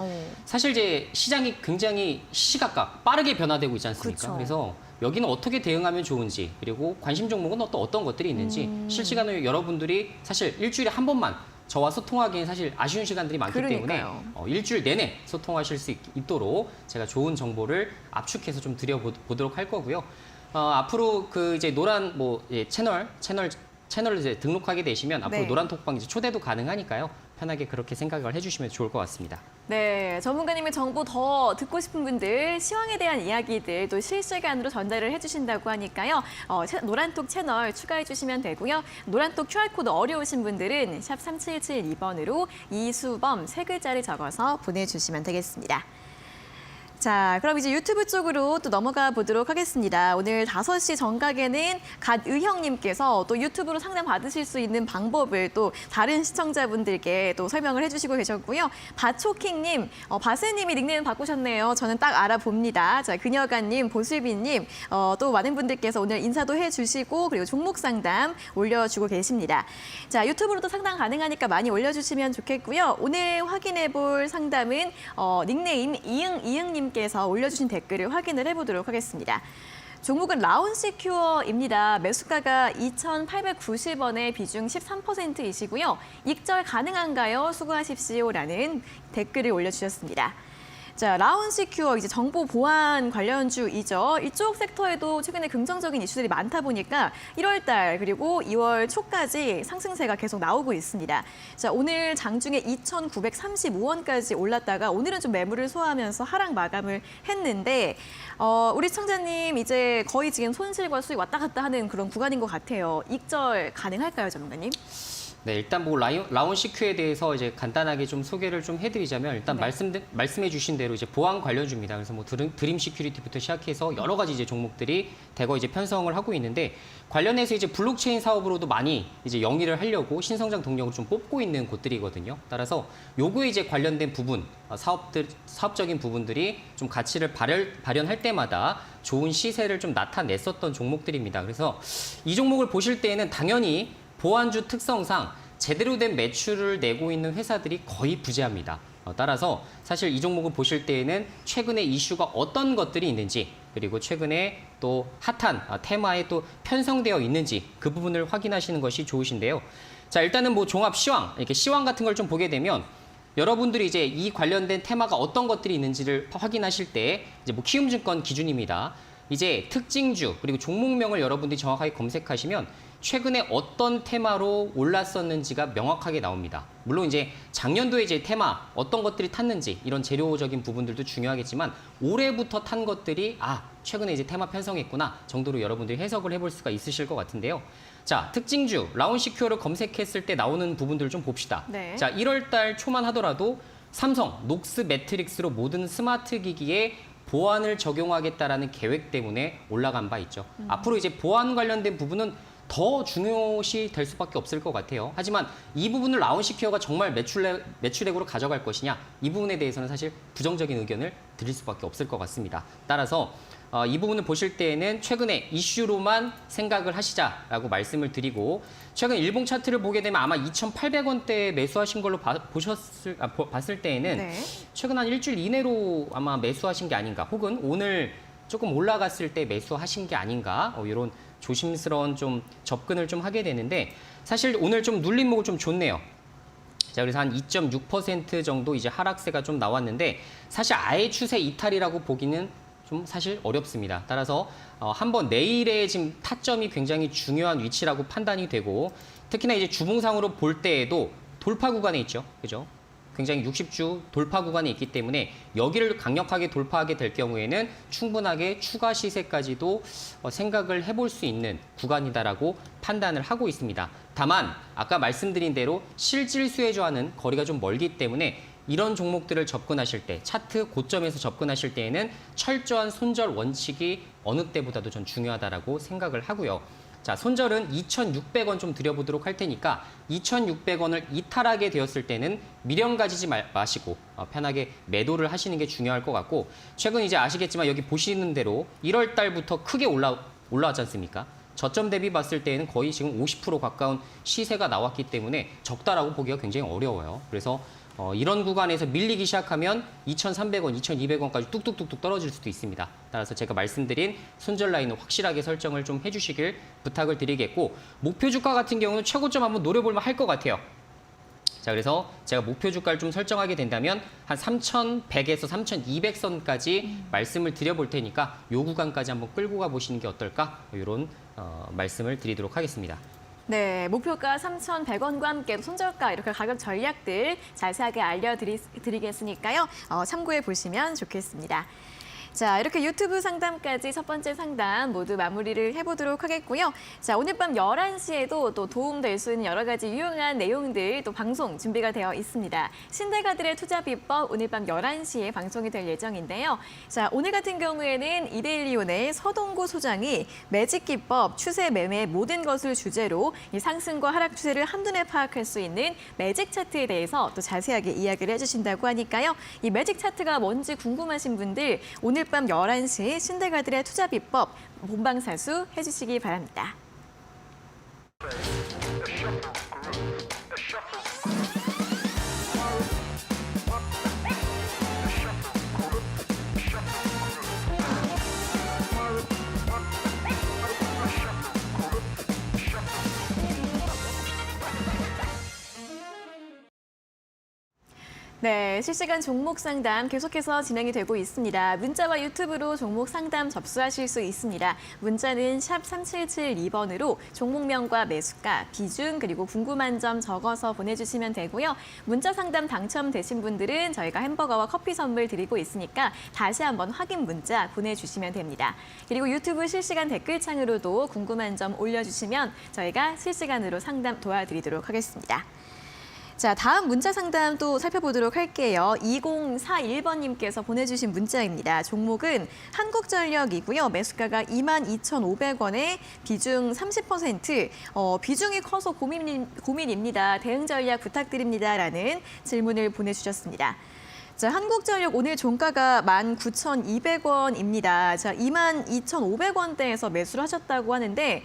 사실 이제 시장이 굉장히 시시각각 빠르게 변화되고 있지 않습니까? 그렇죠. 그래서 여기는 어떻게 대응하면 좋은지 그리고 관심 종목은 또 어떤 것들이 있는지 실시간으로 여러분들이 사실 일주일에 한 번만 저와 소통하기엔 사실 아쉬운 시간들이 많기 그러니까요. 때문에 일주일 내내 소통하실 수 있도록 제가 좋은 정보를 압축해서 좀 드려보도록 할 거고요. 앞으로 그 이제 노란 채널을 이제 등록하게 되시면 앞으로 네. 노란톡방 이제 초대도 가능하니까요. 편하게 그렇게 생각을 해주시면 좋을 것 같습니다. 네, 전문가님의 정보 더 듣고 싶은 분들, 시황에 대한 이야기들 또 실시간으로 전달을 해주신다고 하니까요. 노란톡 채널 추가해 주시면 되고요. 노란톡 QR코드 어려우신 분들은 샵 3772번으로 이수범 3글자를 적어서 보내주시면 되겠습니다. 자, 그럼 이제 유튜브 쪽으로 또 넘어가 보도록 하겠습니다. 오늘 5시 정각에는 갓의형님께서 또 유튜브로 상담 받으실 수 있는 방법을 또 다른 시청자분들께 또 설명을 해주시고 계셨고요. 바초킹님, 바스님이 닉네임 바꾸셨네요. 저는 딱 알아봅니다. 자, 그녀가님, 보슬비님, 또 많은 분들께서 오늘 인사도 해주시고 그리고 종목 상담 올려주고 계십니다. 자, 유튜브로도 상담 가능하니까 많이 올려주시면 좋겠고요. 오늘 확인해 볼 상담은 닉네임 이응님 께서 올려주신 댓글을 확인을 해보도록 하겠습니다. 종목은 라운시큐어입니다. 매수가가 2,890원에 비중 13%이시고요. 익절 가능한가요? 수고하십시오라는 댓글을 올려주셨습니다. 자, 라운시큐어 이제 정보 보안 관련주이죠. 이쪽 섹터에도 최근에 긍정적인 이슈들이 많다 보니까 1월 달 그리고 2월 초까지 상승세가 계속 나오고 있습니다. 자, 오늘 장중에 2,935원까지 올랐다가 오늘은 좀 매물을 소화하면서 하락 마감을 했는데 우리 시청자님 이제 거의 지금 손실과 수익 왔다 갔다 하는 그런 구간인 것 같아요. 익절 가능할까요, 전문가님? 네, 일단 뭐 라운시큐에 대해서 이제 간단하게 좀 소개를 좀 해드리자면 일단 말씀해주신 대로 이제 보안 관련주입니다. 그래서 뭐 드림 시큐리티부터 시작해서 여러 가지 이제 종목들이 대거 이제 편성을 하고 있는데 관련해서 이제 블록체인 사업으로도 많이 이제 영위를 하려고 신성장 동력을 좀 뽑고 있는 곳들이거든요. 따라서 요거에 이제 관련된 부분, 사업적인 부분들이 좀 가치를 발현할 때마다 좋은 시세를 좀 나타냈었던 종목들입니다. 그래서 이 종목을 보실 때에는 당연히 보안주 특성상 제대로 된 매출을 내고 있는 회사들이 거의 부재합니다. 따라서 사실 이 종목을 보실 때에는 최근에 이슈가 어떤 것들이 있는지 그리고 최근에 또 핫한 테마에 또 편성되어 있는지 그 부분을 확인하시는 것이 좋으신데요. 자, 일단은 뭐 종합 시황, 이렇게 시황 같은 걸 좀 보게 되면 여러분들이 이제 이 관련된 테마가 어떤 것들이 있는지를 확인하실 때 이제 뭐 키움증권 기준입니다. 이제 특징주 그리고 종목명을 여러분들이 정확하게 검색하시면 최근에 어떤 테마로 올랐었는지가 명확하게 나옵니다. 물론 이제 작년도에 이제 테마 어떤 것들이 탔는지 이런 재료적인 부분들도 중요하겠지만 올해부터 탄 것들이 최근에 이제 테마 편성했구나 정도로 여러분들이 해석을 해볼 수가 있으실 것 같은데요. 자, 특징주 라운시큐어를 검색했을 때 나오는 부분들을 좀 봅시다. 네. 자, 1월 달 초만 하더라도 삼성 녹스 매트릭스로 모든 스마트 기기에 보안을 적용하겠다라는 계획 때문에 올라간 바 있죠. 앞으로 이제 보안 관련된 부분은 더 중요시 될 수밖에 없을 것 같아요. 하지만 이 부분을 라운시큐어가 정말 매출액으로 가져갈 것이냐 이 부분에 대해서는 사실 부정적인 의견을 드릴 수밖에 없을 것 같습니다. 따라서 이 부분을 보실 때에는 최근에 이슈로만 생각을 하시자라고 말씀을 드리고 최근 일봉 차트를 보게 되면 아마 2,800원대에 매수하신 걸로 봤을 때에는 네. 최근 한 일주일 이내로 아마 매수하신 게 아닌가 혹은 오늘 조금 올라갔을 때 매수하신 게 아닌가 이런 조심스러운 좀 접근을 좀 하게 되는데 사실 오늘 좀 눌림목을 좀 줬네요. 자, 그래서 한 2.6% 정도 이제 하락세가 좀 나왔는데 사실 아예 추세 이탈이라고 보기는 좀 사실 어렵습니다. 따라서 한번 내일의 지금 타점이 굉장히 중요한 위치라고 판단이 되고 특히나 이제 주봉상으로 볼 때에도 돌파 구간에 있죠. 그죠? 굉장히 60주 돌파 구간이 있기 때문에 여기를 강력하게 돌파하게 될 경우에는 충분하게 추가 시세까지도 생각을 해볼 수 있는 구간이다라고 판단을 하고 있습니다. 다만 아까 말씀드린 대로 실질수혜주와는 거리가 좀 멀기 때문에 이런 종목들을 접근하실 때 차트 고점에서 접근하실 때에는 철저한 손절 원칙이 어느 때보다도 전 중요하다라고 생각을 하고요. 자, 손절은 2,600원 좀 드려보도록 할 테니까 2,600원을 이탈하게 되었을 때는 미련 가지지 마시고 편하게 매도를 하시는 게 중요할 것 같고 최근 이제 아시겠지만 여기 보시는 대로 1월 달부터 크게 올라왔지 않습니까? 저점 대비 봤을 때에는 거의 지금 50% 가까운 시세가 나왔기 때문에 적다라고 보기가 굉장히 어려워요. 그래서 이런 구간에서 밀리기 시작하면 2,300원, 2,200원까지 뚝뚝뚝뚝 떨어질 수도 있습니다. 따라서 제가 말씀드린 손절 라인을 확실하게 설정을 좀 해주시길 부탁을 드리겠고 목표 주가 같은 경우는 최고점 한번 노려볼만 할 것 같아요. 자, 그래서 제가 목표 주가를 좀 설정하게 된다면 한 3,100에서 3,200선까지 말씀을 드려볼 테니까 요 구간까지 한번 끌고 가보시는 게 어떨까? 이런 말씀을 드리도록 하겠습니다. 네, 목표가 3,100원과 함께 손절가 이렇게 가격 전략들 자세하게 알려드리겠으니까요. 참고해 보시면 좋겠습니다. 자, 이렇게 유튜브 상담까지 첫 번째 상담 모두 마무리를 해보도록 하겠고요. 자, 오늘 밤 11시에도 또 도움될 수 있는 여러 가지 유용한 내용들 또 방송 준비가 되어 있습니다. 신대가들의 투자 비법 오늘 밤 11시에 방송이 될 예정인데요. 자, 오늘 같은 경우에는 이데일리온의 서동구 소장이 매직 기법, 추세 매매 모든 것을 주제로 이 상승과 하락 추세를 한눈에 파악할 수 있는 매직 차트에 대해서 또 자세하게 이야기를 해주신다고 하니까요. 이 매직 차트가 뭔지 궁금하신 분들 오늘 밤 11시 신대가들의 투자 비법 본방사수 해주시기 바랍니다. 네, 실시간 종목 상담 계속해서 진행이 되고 있습니다. 문자와 유튜브로 종목 상담 접수하실 수 있습니다. 문자는 샵 3772번으로 종목명과 매수가, 비중, 그리고 궁금한 점 적어서 보내주시면 되고요. 문자 상담 당첨되신 분들은 저희가 햄버거와 커피 선물 드리고 있으니까 다시 한번 확인 문자 보내주시면 됩니다. 그리고 유튜브 실시간 댓글창으로도 궁금한 점 올려주시면 저희가 실시간으로 상담 도와드리도록 하겠습니다. 자, 다음 문자 상담 또 살펴보도록 할게요. 2041번님께서 보내주신 문자입니다. 종목은 한국전력이고요. 매수가가 22,500원에 비중 30%. 비중이 커서 고민입니다. 대응 전략 부탁드립니다라는 질문을 보내주셨습니다. 자, 한국전력 오늘 종가가 19,200원입니다. 자, 22,500원대에서 매수를 하셨다고 하는데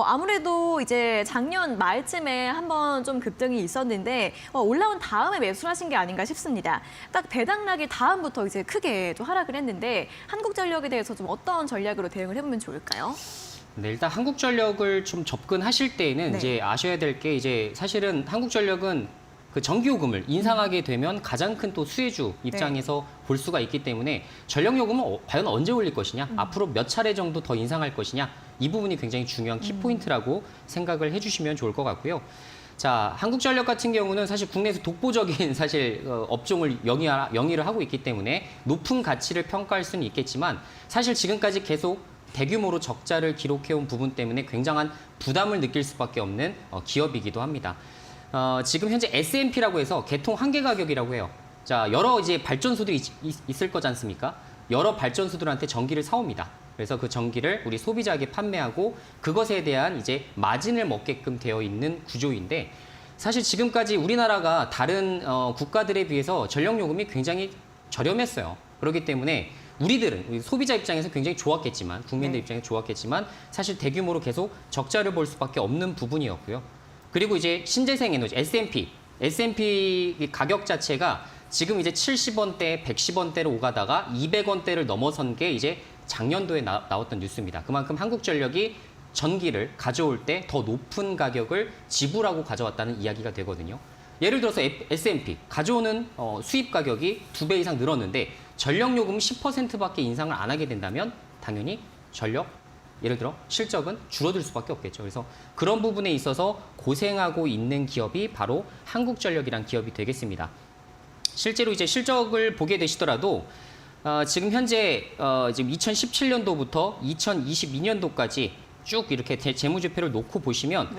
아무래도 이제 작년 말쯤에 한번 좀 급등이 있었는데 올라온 다음에 매수를 하신 게 아닌가 싶습니다. 딱 배당 나기 다음부터 이제 크게 또 하락을 했는데 한국전력에 대해서 좀 어떤 전략으로 대응을 해보면 좋을까요? 네, 일단 한국전력을 좀 접근하실 때에는 네. 이제 아셔야 될 게 이제 사실은 한국전력은 그 전기요금을 인상하게 되면 가장 큰 또 수혜주 입장에서 볼 수가 있기 때문에 전력요금은 과연 언제 올릴 것이냐, 앞으로 몇 차례 정도 더 인상할 것이냐, 이 부분이 굉장히 중요한 키포인트라고 생각을 해주시면 좋을 것 같고요. 자, 한국전력 같은 경우는 사실 국내에서 독보적인 사실 업종을 영위를 하고 있기 때문에 높은 가치를 평가할 수는 있겠지만 사실 지금까지 계속 대규모로 적자를 기록해온 부분 때문에 굉장한 부담을 느낄 수밖에 없는 기업이기도 합니다. 지금 현재 S&P라고 해서 개통 한계 가격이라고 해요. 자, 여러 이제 발전소들이 있을 거지 않습니까? 여러 발전소들한테 전기를 사옵니다. 그래서 그 전기를 우리 소비자에게 판매하고 그것에 대한 이제 마진을 먹게끔 되어 있는 구조인데 사실 지금까지 우리나라가 다른 국가들에 비해서 전력요금이 굉장히 저렴했어요. 그렇기 때문에 우리 소비자 입장에서 굉장히 좋았겠지만 국민들 입장에서 좋았겠지만 사실 대규모로 계속 적자를 볼 수밖에 없는 부분이었고요. 그리고 이제 신재생 에너지, S&P 가격 자체가 지금 이제 70원대, 110원대로 오가다가 200원대를 넘어선 게 이제 작년도에 나왔던 뉴스입니다. 그만큼 한국전력이 전기를 가져올 때 더 높은 가격을 지불하고 가져왔다는 이야기가 되거든요. 예를 들어서 S&P 가져오는 수입 가격이 2배 이상 늘었는데 전력요금 10%밖에 인상을 안 하게 된다면 당연히 예를 들어 실적은 줄어들 수밖에 없겠죠. 그래서 그런 부분에 있어서 고생하고 있는 기업이 바로 한국전력이란 기업이 되겠습니다. 실제로 이제 실적을 보게 되시더라도 지금 현재 지금 2017년도부터 2022년도까지 쭉 이렇게 재무제표를 놓고 보시면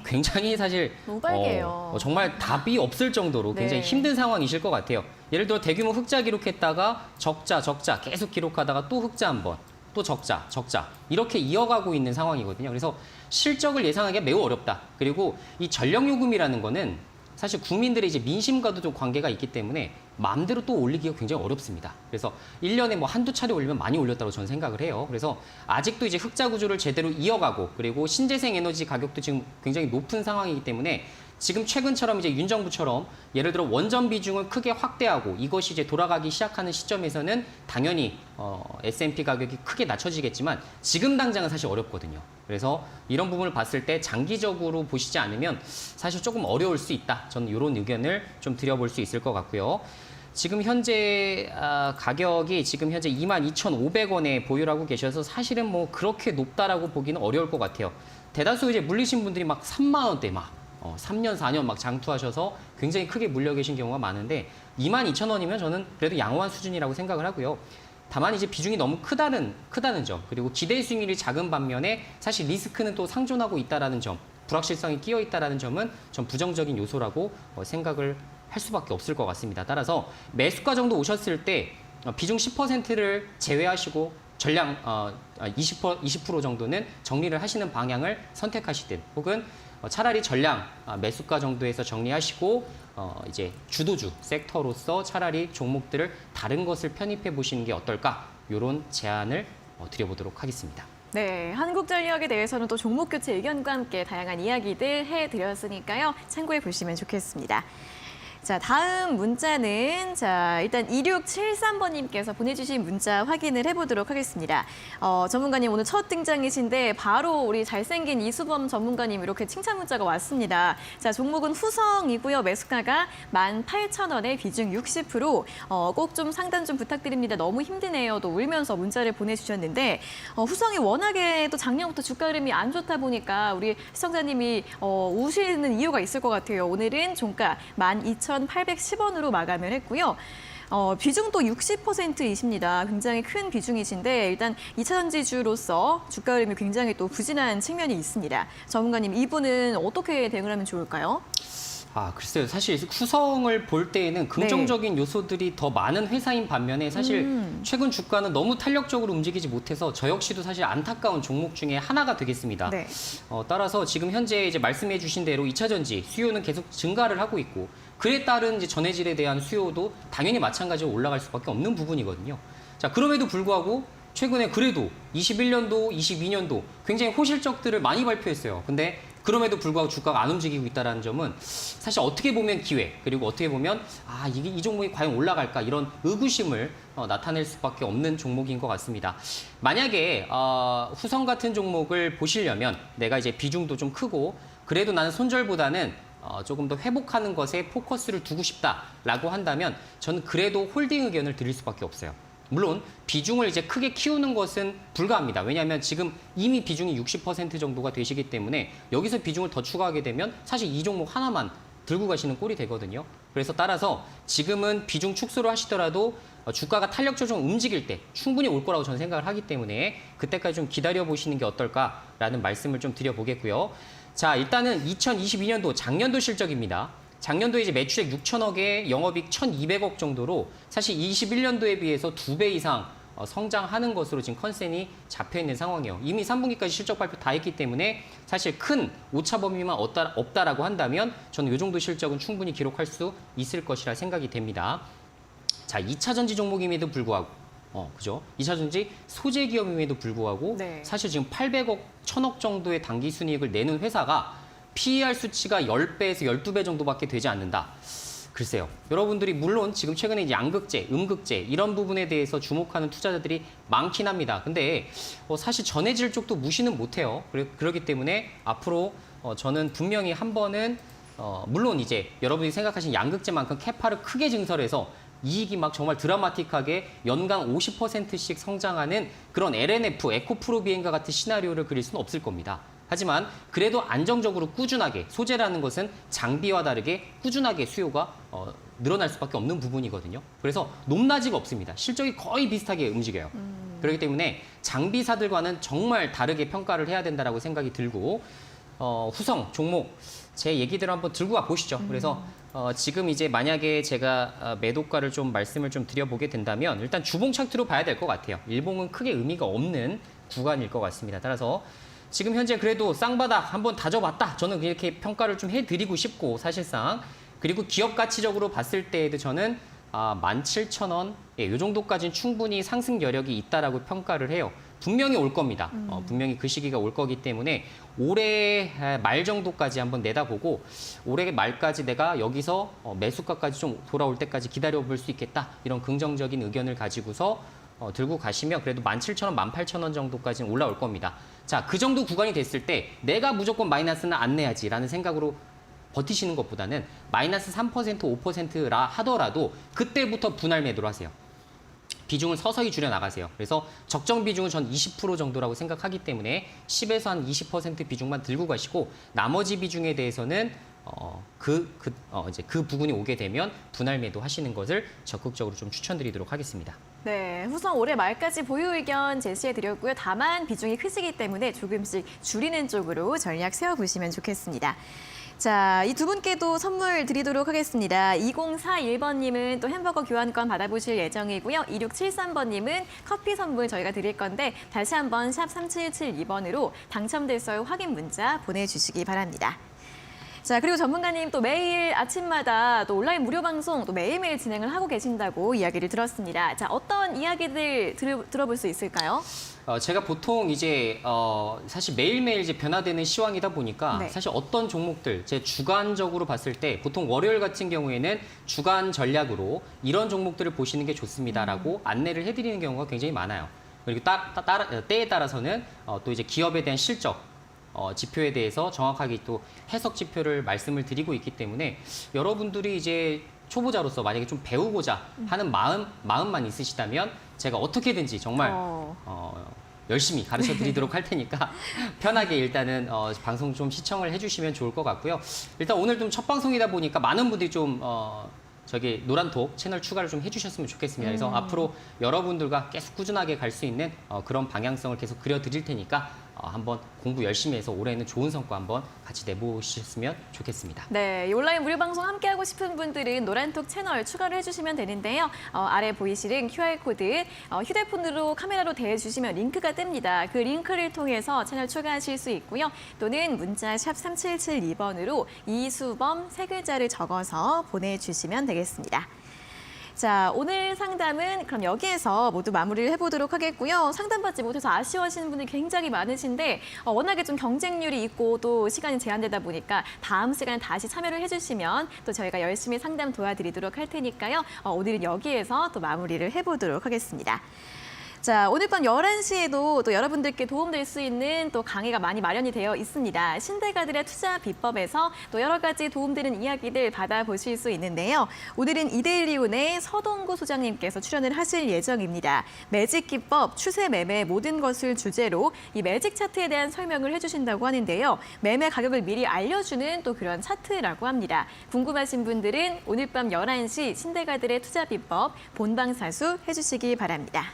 굉장히 사실 너무 빨개요. 정말 답이 없을 정도로 굉장히 힘든 상황이실 것 같아요. 예를 들어 대규모 흑자 기록했다가 적자 계속 기록하다가 또 흑자 한 번. 또 적자, 적자 이렇게 이어가고 있는 상황이거든요. 그래서 실적을 예상하기가 매우 어렵다. 그리고 이 전력요금이라는 거는 사실 국민들의 이제 민심과도 좀 관계가 있기 때문에 마음대로 또 올리기가 굉장히 어렵습니다. 그래서 1년에 뭐 한두 차례 올리면 많이 올렸다고 저는 생각을 해요. 그래서 아직도 이제 흑자 구조를 제대로 이어가고 그리고 신재생 에너지 가격도 지금 굉장히 높은 상황이기 때문에 지금 최근처럼 이제 윤 정부처럼 예를 들어 원전 비중을 크게 확대하고 이것이 이제 돌아가기 시작하는 시점에서는 당연히 S&P 가격이 크게 낮춰지겠지만 지금 당장은 사실 어렵거든요. 그래서 이런 부분을 봤을 때 장기적으로 보시지 않으면 사실 조금 어려울 수 있다. 저는 이런 의견을 좀 드려볼 수 있을 것 같고요. 지금 현재 가격이 지금 현재 22,500원에 보유를 하고 계셔서 사실은 뭐 그렇게 높다라고 보기는 어려울 것 같아요. 대다수 이제 물리신 분들이 막 3만 원대 막 3년, 4년 막 장투하셔서 굉장히 크게 물려 계신 경우가 많은데 22,000원이면 저는 그래도 양호한 수준이라고 생각을 하고요. 다만 이제 비중이 너무 크다는 점, 그리고 기대 수익률이 작은 반면에 사실 리스크는 또 상존하고 있다라는 점, 불확실성이 끼어 있다라는 점은 전 부정적인 요소라고 생각을 할 수밖에 없을 것 같습니다. 따라서 매수가 정도 오셨을 때 비중 10%를 제외하시고 전량 20% 정도는 정리를 하시는 방향을 선택하시든 혹은 차라리 전량 매수가 정도에서 정리하시고 이제 주도주 섹터로서 차라리 종목들을 다른 것을 편입해 보시는 게 어떨까? 이런 제안을 드려보도록 하겠습니다. 네, 한국전력에 대해서는 또 종목 교체 의견과 함께 다양한 이야기들 해드렸으니까요. 참고해 보시면 좋겠습니다. 자, 다음 문자는 일단 2673번님께서 보내주신 문자 확인을 해보도록 하겠습니다. 전문가님 오늘 첫 등장이신데 바로 우리 잘생긴 이수범 전문가님 이렇게 칭찬 문자가 왔습니다. 자, 종목은 후성이고요. 매수가가 18,000원에 비중 60%. 꼭 좀 상담 좀 부탁드립니다. 너무 힘드네요. 또 울면서 문자를 보내주셨는데 후성이 워낙에 또 작년부터 주가 흐름이 안 좋다 보니까 우리 시청자님이 우시는 이유가 있을 것 같아요. 오늘은 종가 12,810원으로 마감을 했고요. 비중도 60%이십니다. 굉장히 큰 비중이신데 일단 2차전지주로서 주가 흐름이 굉장히 또 부진한 측면이 있습니다. 전문가님, 이분은 어떻게 대응을 하면 좋을까요? 글쎄요. 사실 후성을 볼 때에는 긍정적인 요소들이 더 많은 회사인 반면에 사실 최근 주가는 너무 탄력적으로 움직이지 못해서 저 역시도 사실 안타까운 종목 중에 하나가 되겠습니다. 네. 따라서 지금 현재 이제 말씀해 주신 대로 2차전지 수요는 계속 증가를 하고 있고 그에 따른 이제 전해질에 대한 수요도 당연히 마찬가지로 올라갈 수밖에 없는 부분이거든요. 자, 그럼에도 불구하고 최근에 그래도 21년도, 22년도 굉장히 호실적들을 많이 발표했어요. 근데 그럼에도 불구하고 주가가 안 움직이고 있다는 점은 사실 어떻게 보면 기회, 그리고 어떻게 보면 이 종목이 과연 올라갈까 이런 의구심을 나타낼 수밖에 없는 종목인 것 같습니다. 만약에 후성 같은 종목을 보시려면 내가 이제 비중도 좀 크고 그래도 나는 손절보다는 조금 더 회복하는 것에 포커스를 두고 싶다라고 한다면 저는 그래도 홀딩 의견을 드릴 수밖에 없어요. 물론 비중을 이제 크게 키우는 것은 불가합니다. 왜냐하면 지금 이미 비중이 60% 정도가 되시기 때문에 여기서 비중을 더 추가하게 되면 사실 이 종목 하나만 들고 가시는 꼴이 되거든요. 그래서 따라서 지금은 비중 축소를 하시더라도 주가가 탄력적으로 움직일 때 충분히 올 거라고 저는 생각을 하기 때문에 그때까지 좀 기다려 보시는 게 어떨까라는 말씀을 좀 드려보겠고요. 자, 일단은 2022년도 작년도 실적입니다. 작년도에 이제 매출액 6천억에 영업이익 1,200억 정도로 사실 21년도에 비해서 2배 이상 성장하는 것으로 지금 컨센이 잡혀 있는 상황이에요. 이미 3분기까지 실적 발표 다 했기 때문에 사실 큰 오차 범위만 없다라고 한다면 저는 이 정도 실적은 충분히 기록할 수 있을 것이라 생각이 됩니다. 자, 2차 전지 종목임에도 불구하고 그죠? 2차 전지 소재 기업임에도 불구하고 네. 사실 지금 800억, 1,000억 정도의 당기 순이익을 내는 회사가 PER 수치가 10배에서 12배 정도밖에 되지 않는다. 글쎄요. 여러분들이 물론 지금 최근에 이제 양극재, 음극재 이런 부분에 대해서 주목하는 투자자들이 많긴 합니다. 근데 사실 전해질 쪽도 무시는 못해요. 그렇기 때문에 앞으로 저는 분명히 한 번은 물론 이제 여러분이 생각하신 양극재만큼 캐파를 크게 증설해서 이익이 막 정말 드라마틱하게 연간 50%씩 성장하는 그런 LNF, 에코프로 비행과 같은 시나리오를 그릴 수는 없을 겁니다. 하지만 그래도 안정적으로 꾸준하게 소재라는 것은 장비와 다르게 꾸준하게 수요가 늘어날 수밖에 없는 부분이거든요. 그래서 높낮이가 없습니다. 실적이 거의 비슷하게 움직여요. 그렇기 때문에 장비사들과는 정말 다르게 평가를 해야 된다라고 생각이 들고 후성 종목 제 얘기대로 한번 들고 와 보시죠. 그래서 지금 이제 만약에 제가 매도가를 좀 말씀을 좀 드려보게 된다면 일단 주봉 차트로 봐야 될 것 같아요. 일봉은 크게 의미가 없는 구간일 것 같습니다. 따라서 지금 현재 그래도 쌍바닥 한번 다져봤다. 저는 이렇게 평가를 좀 해드리고 싶고 사실상 그리고 기업 가치적으로 봤을 때에도 저는 17,000원 이 정도까지는 충분히 상승 여력이 있다라고 평가를 해요. 분명히 올 겁니다. 분명히 그 시기가 올 거기 때문에 올해 말 정도까지 한번 내다보고 올해 말까지 내가 여기서 매수가까지 좀 돌아올 때까지 기다려볼 수 있겠다. 이런 긍정적인 의견을 가지고서 들고 가시면 그래도 17,000원, 18,000원 정도까지는 올라올 겁니다. 자, 그 정도 구간이 됐을 때 내가 무조건 마이너스는 안 내야지라는 생각으로 버티시는 것보다는 마이너스 3%, 5%라 하더라도 그때부터 분할 매도를 하세요. 비중을 서서히 줄여 나가세요. 그래서 적정 비중은 전 20% 정도라고 생각하기 때문에 10에서 한 20% 비중만 들고 가시고 나머지 비중에 대해서는 이제 그 부분이 오게 되면 분할 매도 하시는 것을 적극적으로 좀 추천드리도록 하겠습니다. 네, 후성 올해 말까지 보유 의견 제시해드렸고요. 다만 비중이 크시기 때문에 조금씩 줄이는 쪽으로 전략 세워보시면 좋겠습니다. 자, 이 두 분께도 선물 드리도록 하겠습니다. 2041번님은 또 햄버거 교환권 받아보실 예정이고요. 2673번님은 커피 선물 저희가 드릴 건데 다시 한번 샵 3772번으로 당첨됐어요 확인 문자 보내주시기 바랍니다. 자, 그리고 전문가님 또 매일 아침마다 또 온라인 무료 방송 또 매일매일 진행을 하고 계신다고 이야기를 들었습니다. 자, 어떤 이야기들 들어볼 수 있을까요? 제가 보통 이제 사실 매일매일 이제 변화되는 시황이다 보니까 네. 사실 어떤 종목들 제 주간적으로 봤을 때 보통 월요일 같은 경우에는 주간 전략으로 이런 종목들을 보시는 게 좋습니다라고 안내를 해드리는 경우가 굉장히 많아요. 그리고 때에 따라서는 또 이제 기업에 대한 실적 지표에 대해서 정확하게 또 해석 지표를 말씀을 드리고 있기 때문에 여러분들이 이제 초보자로서 만약에 좀 배우고자 하는 마음만 있으시다면 제가 어떻게든지 정말 열심히 가르쳐 드리도록 할 테니까 편하게 일단은 방송 좀 시청을 해주시면 좋을 것 같고요. 일단 오늘 좀 첫 방송이다 보니까 많은 분들이 좀 저기 노란톡 채널 추가를 좀 해주셨으면 좋겠습니다. 그래서 앞으로 여러분들과 계속 꾸준하게 갈 수 있는 그런 방향성을 계속 그려드릴 테니까 한번 공부 열심히 해서 올해는 좋은 성과 한번 같이 내보셨으면 좋겠습니다. 네, 이 온라인 무료 방송 함께하고 싶은 분들은 노란톡 채널 추가를 해주시면 되는데요. 아래 보이시는 QR코드 휴대폰으로 카메라로 대주시면 링크가 뜹니다. 그 링크를 통해서 채널 추가하실 수 있고요. 또는 문자 샵 3772번으로 이수범 세 글자를 적어서 보내주시면 되겠습니다. 자, 오늘 상담은 그럼 여기에서 모두 마무리를 해보도록 하겠고요. 상담받지 못해서 아쉬워하시는 분들이 굉장히 많으신데 워낙에 좀 경쟁률이 있고 또 시간이 제한되다 보니까 다음 시간에 다시 참여를 해주시면 또 저희가 열심히 상담 도와드리도록 할 테니까요. 오늘은 여기에서 또 마무리를 해보도록 하겠습니다. 자, 오늘 밤 11시에도 또 여러분들께 도움될 수 있는 또 강의가 많이 마련이 되어 있습니다. 신대가들의 투자 비법에서 또 여러 가지 도움되는 이야기들 받아보실 수 있는데요. 오늘은 이데일리온의 서동구 소장님께서 출연을 하실 예정입니다. 매직 기법, 추세 매매 모든 것을 주제로 이 매직 차트에 대한 설명을 해주신다고 하는데요. 매매 가격을 미리 알려주는 또 그런 차트라고 합니다. 궁금하신 분들은 오늘 밤 11시 신대가들의 투자 비법 본방사수 해주시기 바랍니다.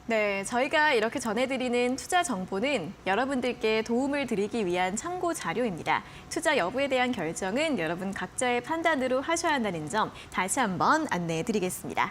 네, 저희가 이렇게 전해드리는 투자 정보는 여러분들께 도움을 드리기 위한 참고 자료입니다. 투자 여부에 대한 결정은 여러분 각자의 판단으로 하셔야 한다는 점 다시 한번 안내해드리겠습니다.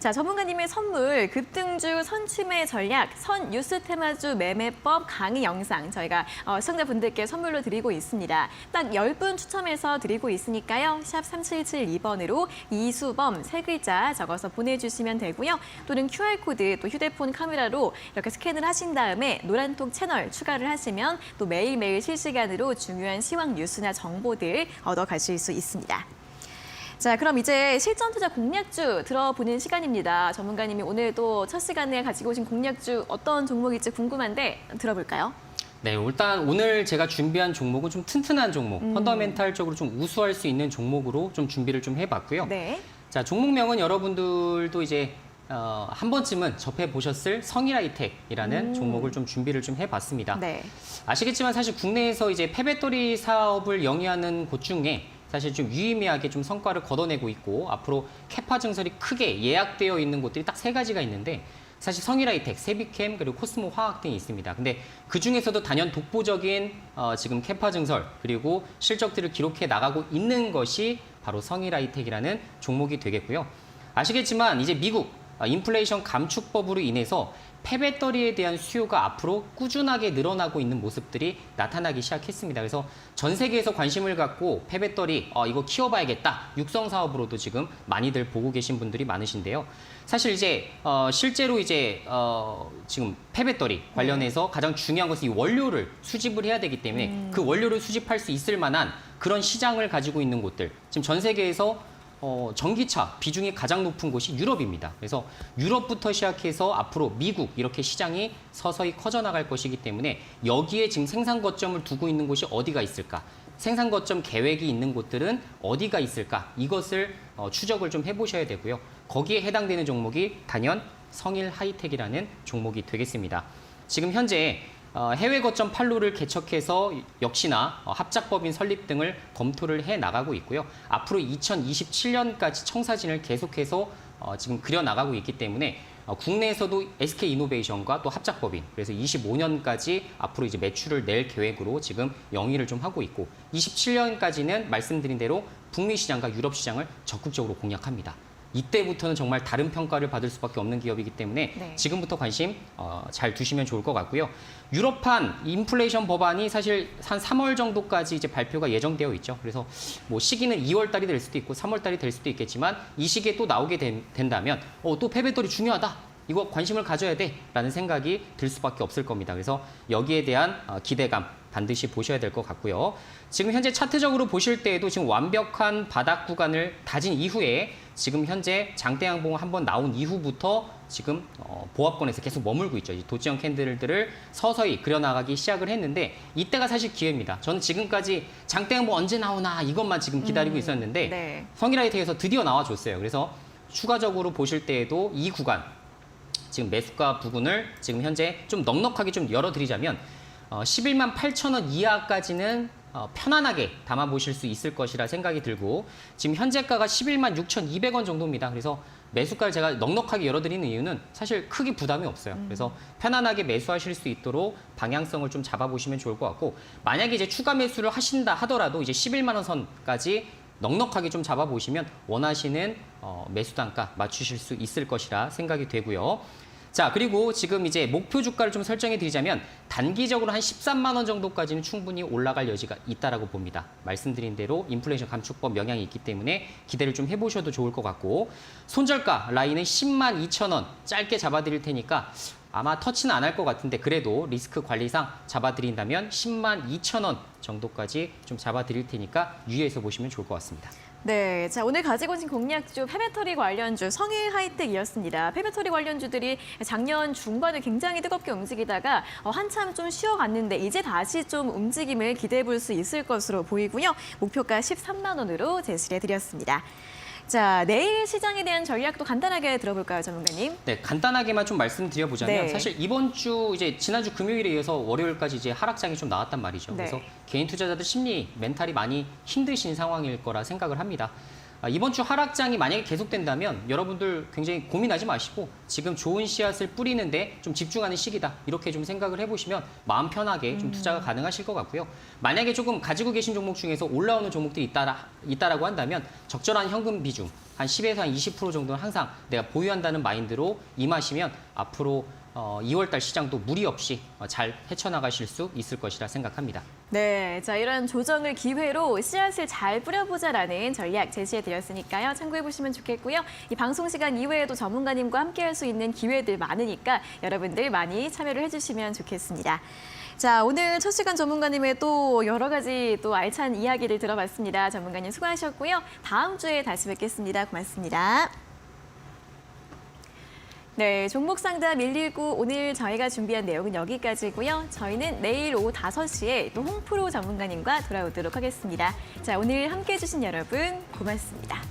자, 전문가님의 선물 급등주 선취매 전략 선뉴스 테마주 매매법 강의 영상 저희가 시청자분들께 선물로 드리고 있습니다. 딱 10분 추첨해서 드리고 있으니까요. 샵 3772번으로 이수범 세 글자 적어서 보내주시면 되고요. 또는 QR코드 또 휴대폰 카메라로 이렇게 스캔을 하신 다음에 노란톡 채널 추가를 하시면 또 매일매일 실시간으로 중요한 시황 뉴스나 정보들 얻어가실 수 있습니다. 자, 그럼 이제 실전 투자 공략주 들어보는 시간입니다. 전문가님이 오늘 또 첫 시간에 가지고 오신 공략주 어떤 종목일지 궁금한데 들어볼까요? 네, 일단 오늘 제가 준비한 종목은 좀 튼튼한 종목, 펀더멘탈적으로 좀 우수할 수 있는 종목으로 좀 준비를 좀 해봤고요. 네. 자, 종목명은 여러분들도 이제 한 번쯤은 접해보셨을 성일하이텍이라는 종목을 좀 준비를 좀 해봤습니다. 네. 아시겠지만 사실 국내에서 이제 폐배터리 사업을 영위하는 곳 중에 사실 좀 유의미하게 좀 성과를 거둬내고 있고 앞으로 캐파 증설이 크게 예약되어 있는 곳들이 딱 3가지가 있는데 사실 성일하이텍, 세비캠, 그리고 코스모 화학 등이 있습니다. 근데 그 중에서도 단연 독보적인 지금 캐파 증설 그리고 실적들을 기록해 나가고 있는 것이 바로 성일하이텍이라는 종목이 되겠고요. 아시겠지만 이제 미국 인플레이션 감축법으로 인해서 폐배터리에 대한 수요가 앞으로 꾸준하게 늘어나고 있는 모습들이 나타나기 시작했습니다. 그래서 전 세계에서 관심을 갖고 폐배터리 이거 키워봐야겠다. 육성 사업으로도 지금 많이들 보고 계신 분들이 많으신데요. 사실 이제 실제로 이제 지금 폐배터리 관련해서 가장 중요한 것은 이 원료를 수집을 해야 되기 때문에 그 원료를 수집할 수 있을 만한 그런 시장을 가지고 있는 곳들 지금 전 세계에서 전기차 비중이 가장 높은 곳이 유럽입니다. 그래서 유럽부터 시작해서 앞으로 미국 이렇게 시장이 서서히 커져나갈 것이기 때문에 여기에 지금 생산 거점을 두고 있는 곳이 어디가 있을까? 생산 거점 계획이 있는 곳들은 어디가 있을까? 이것을 추적을 좀 해보셔야 되고요. 거기에 해당되는 종목이 단연 성일하이텍이라는 종목이 되겠습니다. 지금 현재 해외 거점 판로를 개척해서 역시나 합작법인 설립 등을 검토를 해 나가고 있고요. 앞으로 2027년까지 청사진을 계속해서 지금 그려 나가고 있기 때문에 국내에서도 SK이노베이션과 또 합작법인 그래서 25년까지 앞으로 이제 매출을 낼 계획으로 지금 영위를 좀 하고 있고 27년까지는 말씀드린 대로 북미 시장과 유럽 시장을 적극적으로 공략합니다. 이때부터는 정말 다른 평가를 받을 수밖에 없는 기업이기 때문에 네. 지금부터 관심 잘 두시면 좋을 것 같고요. 유럽판 인플레이션 법안이 사실 한 3월 정도까지 이제 발표가 예정되어 있죠. 그래서 뭐 시기는 2월 달이 될 수도 있고 3월 달이 될 수도 있겠지만 이 시기에 또 나오게 된다면 또 폐배터리 중요하다. 이거 관심을 가져야 돼라는 생각이 들 수밖에 없을 겁니다. 그래서 여기에 대한 기대감 반드시 보셔야 될 것 같고요. 지금 현재 차트적으로 보실 때에도 지금 완벽한 바닥 구간을 다진 이후에 지금 현재 장대 양봉 한번 나온 이후부터 지금 보합권에서 계속 머물고 있죠. 이 도지형 캔들들을 서서히 그려나가기 시작을 했는데 이때가 사실 기회입니다. 저는 지금까지 장대 양봉 언제 나오나 이것만 지금 기다리고 있었는데 네. 성일하이텍에서 드디어 나와줬어요. 그래서 추가적으로 보실 때에도 이 구간 지금 매수가 부근을 지금 현재 좀 넉넉하게 좀 열어드리자면 11만 8천 원 이하까지는 편안하게 담아보실 수 있을 것이라 생각이 들고 지금 현재가가 11만 6,200원 정도입니다. 그래서 매수가를 제가 넉넉하게 열어드리는 이유는 사실 크게 부담이 없어요. 그래서 편안하게 매수하실 수 있도록 방향성을 좀 잡아보시면 좋을 것 같고 만약에 이제 추가 매수를 하신다 하더라도 이제 11만 원 선까지 넉넉하게 좀 잡아보시면 원하시는 매수 단가 맞추실 수 있을 것이라 생각이 되고요. 자, 그리고 지금 이제 목표 주가를 좀 설정해 드리자면 단기적으로 한 13만 원 정도까지는 충분히 올라갈 여지가 있다라고 봅니다. 말씀드린 대로 인플레이션 감축법 영향이 있기 때문에 기대를 좀 해보셔도 좋을 것 같고 손절가 라인은 10만 2천 원 짧게 잡아드릴 테니까 아마 터치는 안 할 것 같은데 그래도 리스크 관리상 잡아드린다면 10만 2천 원 정도까지 좀 잡아드릴 테니까 유의해서 보시면 좋을 것 같습니다. 네, 자 오늘 가지고 오신 공략주 폐배터리 관련주 성일하이텍이었습니다. 폐배터리 관련주들이 작년 중반에 굉장히 뜨겁게 움직이다가 한참 좀 쉬어갔는데 이제 다시 좀 움직임을 기대해 볼 수 있을 것으로 보이고요. 목표가 13만 원으로 제시해 드렸습니다. 자, 내일 시장에 대한 전략도 간단하게 들어볼까요, 전문가님? 네, 간단하게만 좀 말씀드려보자면 네. 사실 이번 주 이제 지난주 금요일에 이어서 월요일까지 이제 하락장이 좀 나왔단 말이죠. 네. 그래서 개인 투자자들 심리, 멘탈이 많이 힘드신 상황일 거라 생각을 합니다. 이번 주 하락장이 만약에 계속된다면 여러분들 굉장히 고민하지 마시고 지금 좋은 씨앗을 뿌리는데 좀 집중하는 시기다. 이렇게 좀 생각을 해보시면 마음 편하게 좀 투자가 가능하실 것 같고요. 만약에 조금 가지고 계신 종목 중에서 올라오는 종목들이 있다라고 한다면 적절한 현금 비중 한 10에서 한 20% 정도는 항상 내가 보유한다는 마인드로 임하시면 앞으로 2월달 시장도 무리 없이 잘 헤쳐나가실 수 있을 것이라 생각합니다. 네, 자 이런 조정을 기회로 씨앗을 잘 뿌려보자라는 전략 제시해드렸으니까요. 참고해보시면 좋겠고요. 이 방송 시간 이외에도 전문가님과 함께할 수 있는 기회들 많으니까 여러분들 많이 참여를 해주시면 좋겠습니다. 자, 오늘 첫 시간 전문가님의 또 여러 가지 또 알찬 이야기를 들어봤습니다. 전문가님 수고하셨고요. 다음 주에 다시 뵙겠습니다. 고맙습니다. 네, 종목 상담 119 오늘 저희가 준비한 내용은 여기까지고요. 저희는 내일 오후 5시에 또 홍프로 전문가님과 돌아오도록 하겠습니다. 자, 오늘 함께해 주신 여러분 고맙습니다.